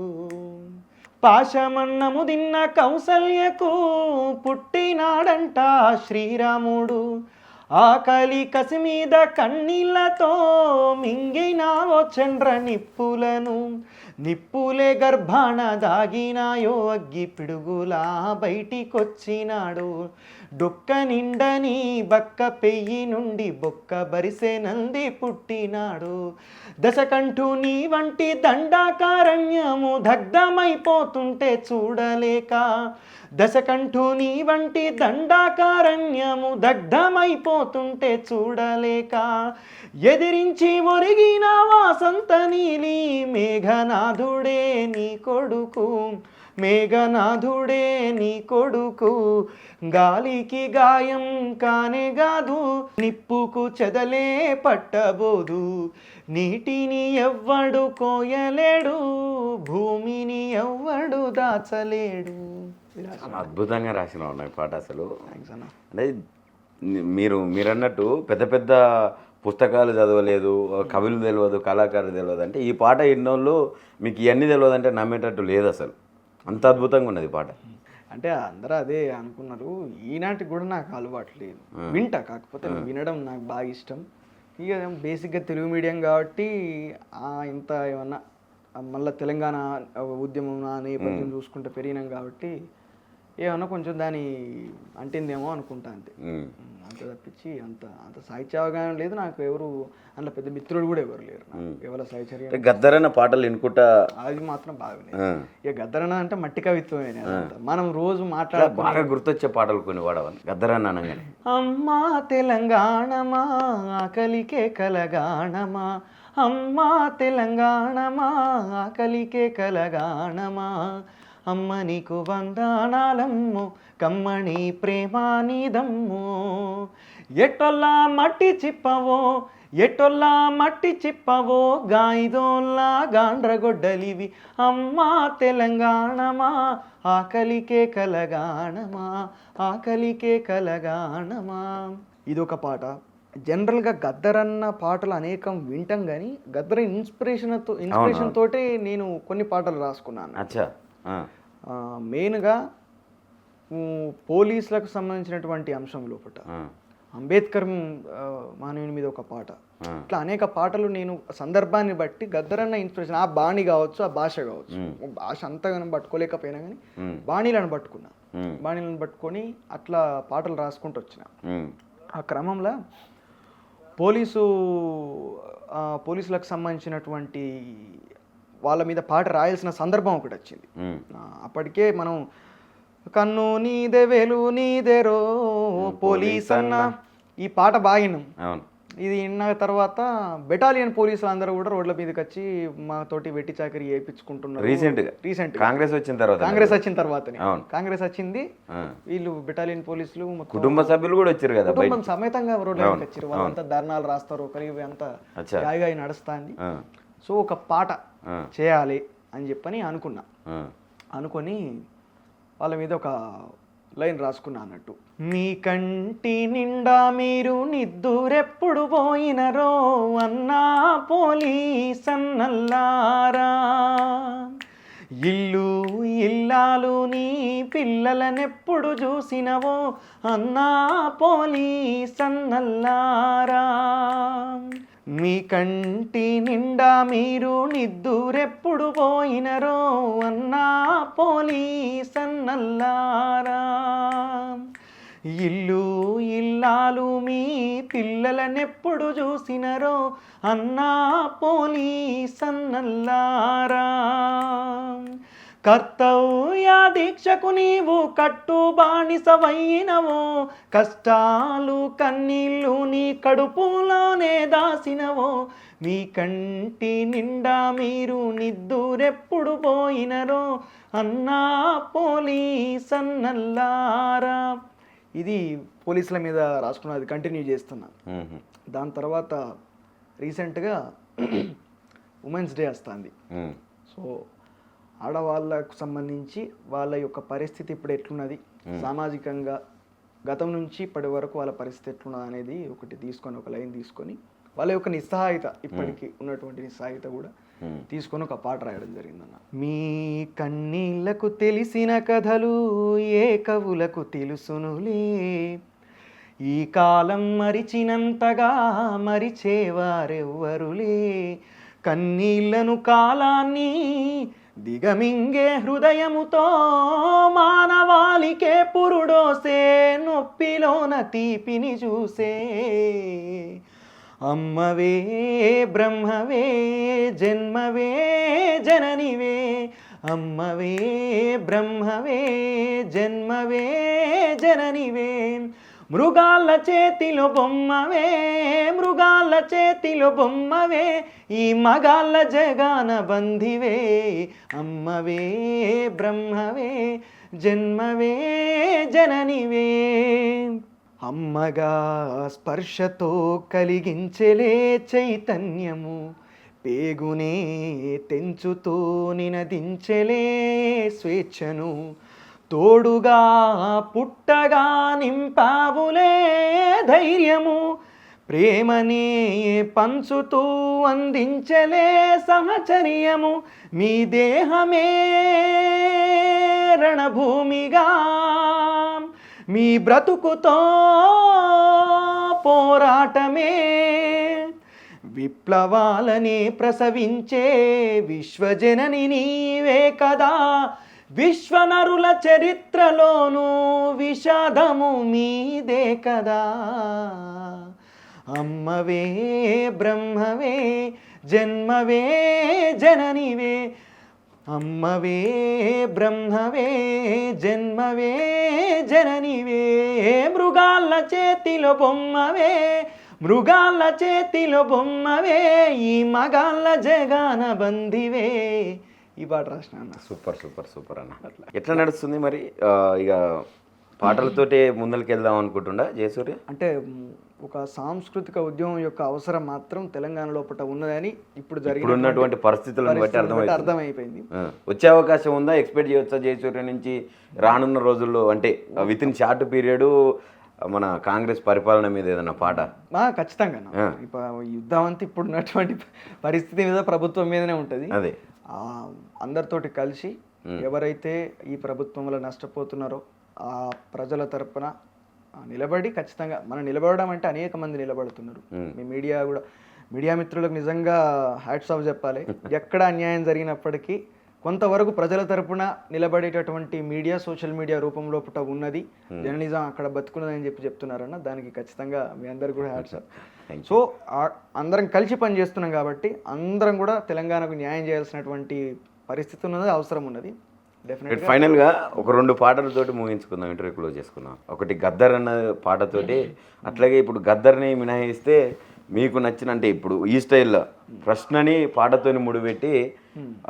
పాశమన్నము తిన్న కౌసల్యకు పుట్టినాడంట శ్రీరాముడు, ఆకలి కసి మీద కన్నీళ్లతో మింగినావో చండ్ర నిప్పులను, నిప్పులే గర్భాన దాగినాయో అగ్గి పిడుగులా బయటికొచ్చినాడు, డొక్క నిండని బక్క పెయ్యి నుండి బొక్క బరిసే నంది పుట్టినాడు, దశకంఠు నీ వంటి దండాకారణ్యము దగ్ధమైపోతుంటే చూడలేక, దశకంఠు నీ వంటి దండాకారణ్యము దగ్ధమైపోతుంటే చూడలేక, ఎదిరించి ఒరిగిన వాసంత నీలి మేఘనాథుడే నీ కొడుకు, మేఘనాథుడే నీ కొడుకు, గాలికి గాయం కానే కాదు, నిప్పుకు చెదలే పట్టబోదు, నీటిని ఎవ్వడు కోయలేడు, భూమిని ఎవ్వడు దాచలేడు. అద్భుతంగా రాసిన ఉన్నాయి పాట. అసలు అంటే మీరన్నట్టు పెద్ద పెద్ద పుస్తకాలు చదవలేదు, కవులు తెలియదు, కళాకారులు తెలియదు అంటే ఈ పాట ఎన్నోళ్ళు మీకు ఇవన్నీ తెలియదు అంటే నమ్మేటట్టు లేదు. అసలు అంత అద్భుతంగా ఉన్నది పాట. అంటే అందరూ అదే అనుకున్నారు. ఈనాటికి కూడా నాకు అలవాటు లేదు, వింటా, కాకపోతే వినడం నాకు బాగా ఇష్టం. ఇక బేసిక్గా తెలుగు మీడియం కాబట్టి ఇంత ఏమన్నా మళ్ళీ తెలంగాణ ఉద్యమం నేపథ్యం చూసుకుంటే పెరిగినాం కాబట్టి ఏమన్నా కొంచెం దాని అంటిందేమో అనుకుంటా, అంతే. అంత తప్పించి అంత అంత సాహిత్య అవగాహన లేదు నాకు. ఎవరు అందులో పెద్ద మిత్రుడు కూడా ఎవరు లేరు. కేవలం సాహిత్య గద్దరన్న పాటలు వినుకుంటా అది మాత్రం బాగలేదు. ఇక గద్దరన్న అంటే మట్టి కవిత్వమే, మనం రోజు మాట్లాడే బాగా గుర్తొచ్చే పాటలు కొన్ని వాడవాలి గద్దరన్న అనగానే. అమ్మా తెలంగాణమా ఆకలికే కలగాణమా, అమ్మా తెలంగాణమా ఆకలికే కలగాణమా, అమ్మ నీకు వందనాలమ్ము కమ్మని ప్రేమానిదమ్ము, ఎట్టొల్లా మట్టి చిప్పవో ఎట్టొల్లా మట్టి చిప్పవో గాయిదోల్లా గాండ్రగొడ్డలివి, అమ్మా తెలంగాణమా ఆకలికే కలగాణమా, ఆకలికే కలగాణమా. ఇదొక పాట. జనరల్గా గద్దరన్న పాటలు అనేకం వింటాం, కానీ గద్దర ఇన్స్పిరేషన్ తోటే నేను కొన్ని పాటలు రాసుకున్నాను. మెయిన్గా పోలీసులకు సంబంధించినటువంటి అంశం లోపల అంబేద్కర్ మానవుని మీద ఒక పాట, ఇట్లా అనేక పాటలు నేను సందర్భాన్ని బట్టి గద్దరన్న ఇన్స్పిరేషన్, ఆ బాణి కావచ్చు, ఆ భాష కావచ్చు, భాష అంతగానం పట్టుకోలేకపోయినా కానీ బాణీలను పట్టుకున్నా, బాణీలను పట్టుకొని అట్లా పాటలు రాసుకుంటూ వచ్చిన. ఆ క్రమంలో పోలీసులకు సంబంధించినటువంటి వాళ్ళ మీద పాట రాయాల్సిన సందర్భం ఒకటి వచ్చింది. అప్పటికే మనం కన్ను నీదే వెలు నీదేరో పోలీస్ అన్న. ఈ పాట బాగా విన్నాం. అవును. ఇది విన్న తర్వాత బెటాలియన్ పోలీసులు అందరూ కూడా రోడ్ల మీదకి వచ్చి మాతోటి వెట్టి చాకరీ చేయించుకుంటున్నారు. రీసెంట్ కాంగ్రెస్ వచ్చిన తర్వాత తర్వాతనే కాంగ్రెస్ వచ్చింది. వీళ్ళు బెటాలియన్ పోలీసులు కుటుంబ సభ్యులు కూడా వచ్చారు కదా, కుటుంబం సమేతంగా రోడ్ల మీదకి వచ్చారు. వాళ్ళంతా ధర్నాలు రాస్తారు, ఒకరి అంతా గాయగా నడుస్తుంది. సో ఒక పాట చేయాలి అని చెప్పని అనుకొని వాళ్ళ మీద ఒక లైన్ రాసుకున్నా అన్నట్టు. మీ కంటి నిండా మీరు నిద్దురెప్పుడు పోయినరో అన్నా పోలీస్ అన్నల్లారా, ఇల్లు ఇల్లాలు నీ పిల్లలనెప్పుడు చూసినవో అన్నా పోలీస్ అన్నల్లారా, మీ కంటి నిండా మీరు నిద్దురెప్పుడు పోయినరో అన్నా పోలీస్ అన్నల్లారా, ఇల్లు ఇల్లాలు మీ పిల్లలనెప్పుడు చూసినరో అన్నా పోలీస్ అన్నల్లారా, కర్తవ్య దీక్షకు నీవు కట్టు బానిసవైనవో, కష్టాలు కన్నీళ్ళు నీ కడుపులోనే దాసినవో, మీ కంటి నిండా మీరు నిద్దురెప్పుడు పోయినరో అన్నా పోలీస్ అన్నల్లారా. ఇది పోలీసుల మీద రాసుకున్నది కంటిన్యూ చేస్తున్నా. దాని తర్వాత రీసెంట్గా ఉమెన్స్ డే వస్తుంది. సో ఆడవాళ్ళకు సంబంధించి వాళ్ళ యొక్క పరిస్థితి ఇప్పుడు ఎట్లున్నది, సామాజికంగా గతం నుంచి ఇప్పటి వరకు వాళ్ళ పరిస్థితి ఎట్లున్నది అనేది ఒకటి తీసుకొని, ఒక లైన్ తీసుకొని వాళ్ళ యొక్క నిస్సహాయత, ఇప్పటికీ ఉన్నటువంటి నిస్సహాయత కూడా తీసుకొని ఒక పాట రాయడం జరిగిందన్న. మీ కన్నీళ్లకు తెలిసిన కథలు ఏ కవులకు తెలుసునులే, ఈ కాలం మరిచినంతగా మరిచేవారెవ్వరులే, కన్నీళ్లను కాలాన్ని దిగమింగే హృదయముతో మానవాళికే పురుడోసే, నొప్పిలోన తీపిని చూసే, అమ్మవే బ్రహ్మవే జన్మవే జననివే, అమ్మవే బ్రహ్మవే జన్మవే జననివే, మృగాళ్ళ చేతిలో బొమ్మవే మృగాళ్ళ చేతిలో బొమ్మవే, ఈ మగాళ్ళ జగాన బంధివే, అమ్మవే బ్రహ్మవే జన్మవే జననివే, అమ్మగా స్పర్శతో కలిగించెలే చైతన్యము, పేగునే తెంచుతూ నినదించెలే స్వేచ్ఛను, తోడుగా పుట్టగా నింపావులే ధైర్యము, ప్రేమనే పంచుతూ అందించలే సహచర్యము, మీ దేహమే రణభూమిగా మీ బ్రతుకుతో పోరాటమే, విప్లవాలనే ప్రసవించే విశ్వజనని నీవే కదా, విశ్వనరుల చరిత్రలోనూ విషాదము మీదే కదా, అమ్మవే బ్రహ్మవే జన్మవే జననివే, అమ్మవే బ్రహ్మవే జన్మవే జననివే, మృగాళ్ళ చేతిలో బొమ్మవే మృగాళ్ళ చేతిలో బొమ్మవే, ఈ మగాళ్ళ జగాన బందివే. ఈ పాట రాసిన అన్న. సూపర్ సూపర్ సూపర్ అన్న. ఎట్లా నడుస్తుంది మరి ఇక పాటలతోటే ముందరికి వెళ్దాం అనుకుంటుండా జయసూర్య? అంటే ఒక సాంస్కృతిక ఉద్యమం యొక్క అవసరం మాత్రం తెలంగాణ లోపల ఉన్నదని ఇప్పుడు ఉన్నటువంటి పరిస్థితులను బట్టి అర్థమైపోయింది. వచ్చే అవకాశం ఉందా? ఎక్స్పెక్ట్ చేయవచ్చా జయసూర్య నుంచి రానున్న రోజుల్లో? అంటే విత్ ఇన్ షార్ట్ పీరియడ్ మన కాంగ్రెస్ పరిపాలన మీద ఏదన్నా పాట? ఖచ్చితంగా. యుద్ధం అంతా ఇప్పుడు ఉన్నటువంటి పరిస్థితి మీద, ప్రభుత్వం మీదనే ఉంటుంది. అదే అందరితోటి కలిసి ఎవరైతే ఈ ప్రభుత్వంలో నష్టపోతున్నారో ఆ ప్రజల తరపున నిలబడి, ఖచ్చితంగా మనం నిలబడడం అంటే అనేక మంది నిలబడుతున్నారు. మీ మీడియా మిత్రులకు నిజంగా హ్యాట్స్ ఆఫ్ చెప్పాలి. ఎక్కడ అన్యాయం జరిగినప్పటికీ కొంతవరకు ప్రజల తరపున నిలబడేటటువంటి మీడియా, సోషల్ మీడియా రూపంలో ఉన్నది. జర్నలిజం అక్కడ బతుకున్నదని చెప్తున్నారన్న, దానికి ఖచ్చితంగా మీ అందరికి కూడా హ్యాట్స్ ఆఫ్. సో అందరం కలిసి పని చేస్తున్నాం కాబట్టి అందరం కూడా తెలంగాణకు న్యాయం చేయాల్సినటువంటి పరిస్థితి ఉన్నది, అవసరం ఉన్నది. డెఫినెట్ ఫైనల్గా ఒక 2 పాటలతోటి ముగించుకుందాం, ఇంటర్వ్యూ క్లోజ్ చేసుకుందాం. ఒకటి గద్దర్ అన్న పాటతోటి, అట్లాగే ఇప్పుడు గద్దర్ని మినహాయిస్తే మీకు నచ్చిన, అంటే ఇప్పుడు ఈ స్టైల్లో ప్రశ్నని పాటతోని ముడిపెట్టి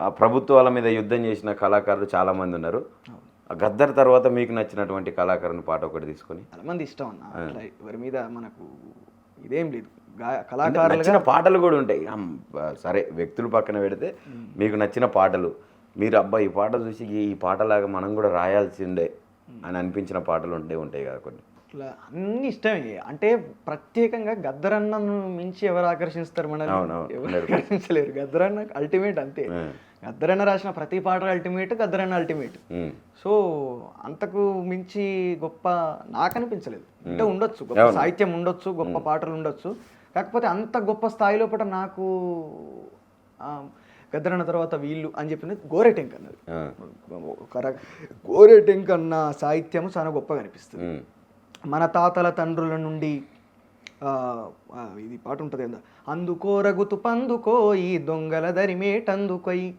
ఆ ప్రభుత్వాల మీద యుద్ధం చేసిన కళాకారులు చాలామంది ఉన్నారు. ఆ గద్దర్ తర్వాత మీకు నచ్చినటువంటి కళాకారుని పాట ఒకటి తీసుకొని. చాలా మంది ఇష్టం అన్న, అట్లా ఎవరి మీద మనకు ఇదేం లేదు. కళాకారులు నచ్చిన పాటలు కూడా ఉంటాయి. సరే, వ్యక్తులు పక్కన పెడితే మీకు నచ్చిన పాటలు, మీరు అబ్బా ఈ పాట చూసి ఈ పాటలాగా మనం కూడా రాయాల్సిందే అని అనిపించిన పాటలు ఉంటాయి కదా కొన్ని. ఇట్లా అన్ని ఇష్టమే. అంటే ప్రత్యేకంగా గద్దరన్నను మించి ఎవరు ఆకర్షిస్తారు మనల్ని? ఎవరు ఆకర్షించలేరు. గద్దరన్న అల్టిమేట్ అంతే. గద్దరన్న రాసిన ప్రతి పాట అల్టిమేట్, గద్దరన్న అల్టిమేట్. సో అంతకు మించి గొప్ప నాకు అనిపించలేదు. అంటే ఉండొచ్చు, గొప్ప సాహిత్యం ఉండొచ్చు, గొప్ప పాటలు ఉండొచ్చు, కాకపోతే అంత గొప్ప స్థాయిలో పట నాకు గద్దరన్న తర్వాత వీళ్ళు అని చెప్పినది గోరెటెంకన్నది. గోరెటెంకన్న సాహిత్యము చాలా గొప్పగా అనిపిస్తుంది. మన తాతల తండ్రుల నుండి ఇది పాట ఉంటుంది కదా, అందుకోరగుతు పందుకోయి దొంగల దరిమేటందుకోయి,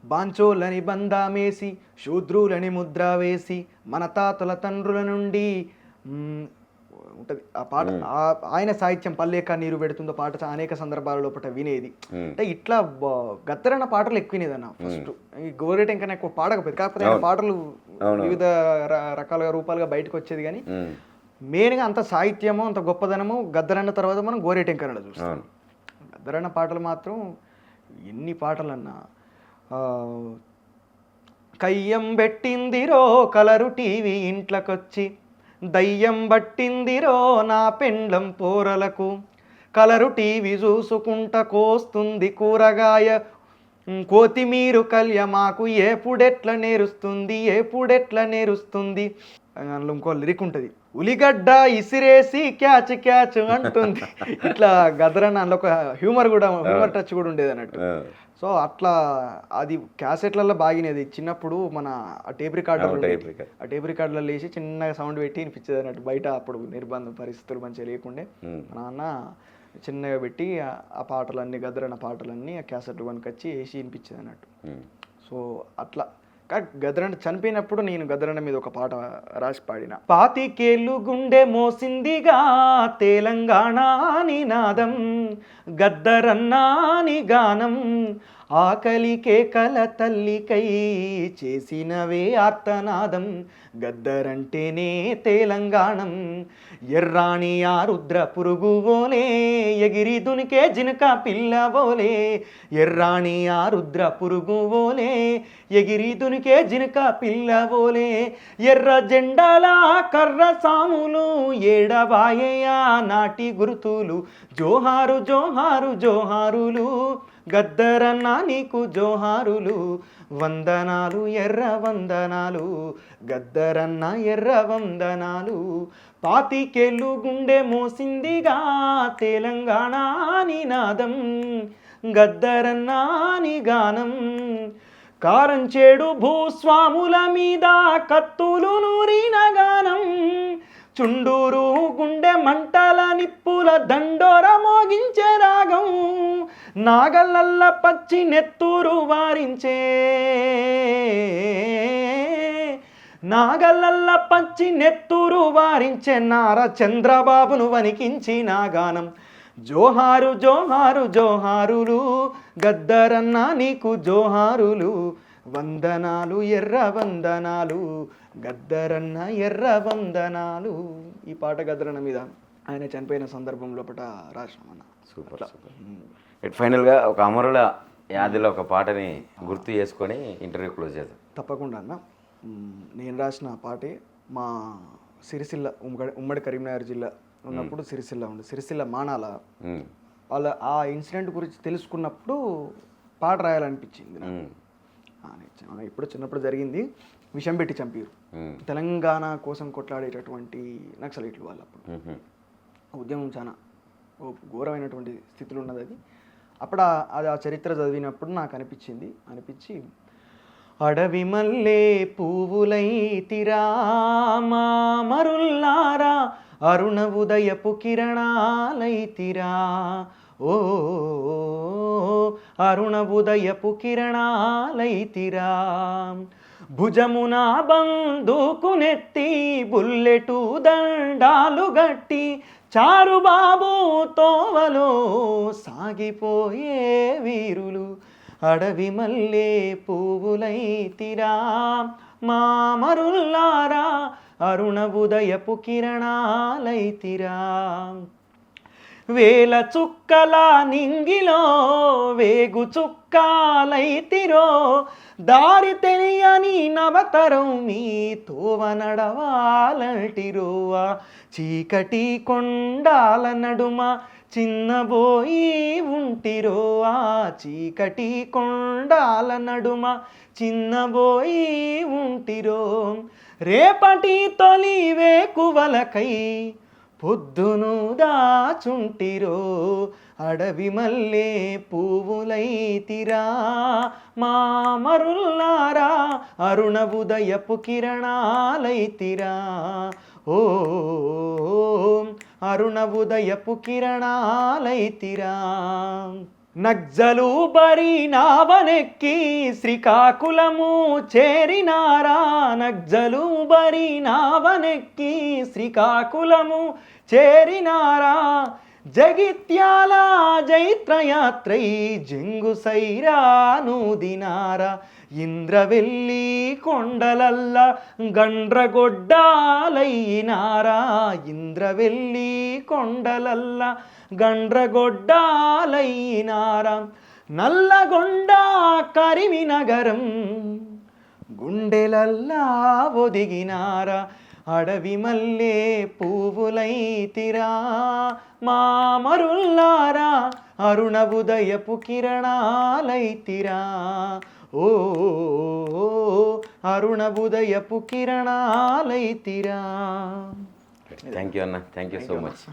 బాంచోలని బందామేసి శూద్రులని ముద్ర వేసి, మన తాతల తండ్రుల నుండి ఉంటుంది ఆ పాట. ఆయన సాహిత్యం పల్లేక నీరు పెడుతుందో పాట అనేక సందర్భాలలో పట వినేది. అంటే ఇట్లా గద్దరన్న పాటలు ఎక్కువ వినేదన్న. ఫస్ట్ ఈ గోరెటెంకన ఎక్కువ పాడకపోయేది, కాకపోతే ఆయన పాటలు వివిధ రకాలుగా రూపాలుగా బయటకు వచ్చేది. కానీ మెయిన్గా అంత సాహిత్యము అంత గొప్పదనము గద్దరన్న తర్వాత మనం గోరెటెంకనలో చూస్తాం. గద్దరన్న పాటలు మాత్రం ఎన్ని పాటలన్నా. కయ్యం పెట్టిందిరో కలరు టీవీ ఇంట్లోకొచ్చి, దయ్యం బట్టిందిరో నా పెండ్లం పోరలకు, కలరు టీవీ చూసుకుంట కోస్తుంది కూరగాయ కోతిమీరు కల్య మాకు ఏపుడెట్ల నేరుస్తుంది. అందులో ఇంకో లిరిక్ ఉంటుంది, ఉలిగడ్డ ఇసిరేసి క్యాచ్ క్యాచ్ అంటుంది. ఇట్లా గద్దరన్న అందులో ఒక హ్యూమర్ టచ్ కూడా ఉండేది అన్నట్టు. సో అట్లా అది క్యాసెట్లలో బాగినది. చిన్నప్పుడు మన ఆ టేప్ రికార్డులలో వేసి చిన్నగా సౌండ్ పెట్టి వినిపించేది అన్నట్టు. బయట అప్పుడు నిర్బంధ పరిస్థితులు మంచిగా లేకుండే, మా నాన్న చిన్నగా పెట్టి ఆ పాటలన్నీ గద్దరన్న పాటలన్నీ ఆ క్యాసెట్లు కొనుకొచ్చి వేసి వినిపించేది అన్నట్టు. సో అట్లా గద్దరన్న చనిపోయినప్పుడు నేను గద్దరన్న మీద ఒక పాట రాసి పాడిన. 25 ఏళ్ళు గుండె మోసిందిగా తెలంగాణ నినాదం, గద్దరన్నాని గానం, ఆకలికే కల తల్లికై చేసినవే ఆర్తనాదం, గద్దరంటేనే తెలంగాణం, ఎర్రాణి ఆ రుద్ర పురుగువోలే ఎగిరి దునికే జినక పిల్లవోలే, ఎర్రాణి ఆ రుద్ర పురుగువోలే ఎగిరి దునికే జినక పిల్లవోలే, ఎర్ర జెండాల కర్ర సాములు ఏడబాయా నాటి గుర్తులు, జోహారు జోహారు జోహారులు, గద్దరన్న నీకు జోహారులు, వందనాలు ఎర్ర వందనాలు, గద్దరన్న ఎర్ర వందనాలు, 25 ఏళ్ళు గుండె మోసిందిగా తెలంగాణ నినాదం, గద్దరన్నాని గానం, కారంచేడు భూస్వాముల మీద కత్తులు నూరిన గానం, చుండూరు గుండె మంటల నిప్పుల దండోర మోగించే రాగం, నాగల్లల్ల పచ్చి నెత్తూరు వారించే, నాగల్లల్ల పచ్చి నెత్తూరు వారించే నార చంద్రబాబును వణికించిన గానం, జోహారు జోహారు జోహారులు, గద్దరన్న నీకు జోహారులు, వందనాలు ఎర్ర వందనాలు, గద్దరన్న ఎర్ర వందనాలు. ఈ పాట గద్దరన్న మీద ఆయన చనిపోయిన సందర్భంలో పట రాసినామన్న. Super super. ఫైనల్గా ఒక అమరుల యాదిలో ఒక పాటని గుర్తు చేసుకొని ఇంటర్వ్యూ క్లోజ్ చేద్దాం. తప్పకుండా అన్న. నేను రాసిన పాటే మా సిరిసిల్ల ఉమ్మడి కరీంనగర్ జిల్లా ఉన్నప్పుడు సిరిసిల్ల మానాల వాళ్ళ ఆ ఇన్సిడెంట్ గురించి తెలుసుకున్నప్పుడు పాట రాయాలనిపించింది. ఇప్పుడు చిన్నప్పుడు జరిగింది, విషం పెట్టి చంపారు. తెలంగాణ కోసం కొట్లాడేటటువంటి నక్సలైట్లు వాళ్ళు. అప్పుడు ఉద్యమం చాలా ఘోరమైనటువంటి స్థితిలో ఉన్నది. అది అప్పుడు అది ఆ చరిత్ర చదివినప్పుడు నాకు అనిపించి అడవి మల్లే పువ్వులైతిరా మా మరుల్లారా, అరుణ ఉదయపు కిరణాలైతిరా, ఓ అరుణ ఉదయపు కిరణాలైతిరా భుజమున బందుకునెత్తి బుల్లెటు దండాలు గట్టి చారుబాబు తోవలో సాగిపోయే వీరులు అడవి మల్లె పువ్వులైతిరా మామరుల్లారా అరుణ ఉదయపు కిరణాలైతిరా వేల చుక్కల నింగిలో వేగు చుక్కాలైతిరో దారి తెలియని నవతరం మీ తోవ నడవాలంటిరో చీకటి కొండాల నడుమ చిన్నబోయి ఉంటిరో చీకటి కొండాల నడుమ చిన్నబోయి ఉంటిరో రేపటి తొలి వేకువలకై పొద్దును దాచుంటిరో అడవి మల్లె పువ్వులైతిరా మామరుల్లారా అరుణ ఉదయపు కిరణాలైతిరా ఓ అరుణ ఉదయపు కిరణాలైతిరా నగ్జలు బరి నావనెక్కి శ్రీకాకుళము చేరినారా నగ్జలు బరి నావనెక్కి శ్రీకాకుళము చేరినారా జగిత్యాల జైత్రయాత్రై జంగు సైరాను దినారా ఇంద్రవెల్లి కొండలల్ల గండ్రగొడ్డాలయ్యినారా ఇంద్రవెల్లి కొండలల్ల గండ్రగొడ్డాలయ్యినారా నల్లగొండ కరిమినగరం గుండెలల్లా ఒదిగినారా అడవి మల్లె పువ్వులైతిరా మామరుల్లారా అరుణ ఉదయపు కిరణాలైతిరా ఓ అరుణ ఉదయపు కిరణాలైతిరా. థ్యాంక్ యూ అన్న, థ్యాంక్ యూ సో మచ్.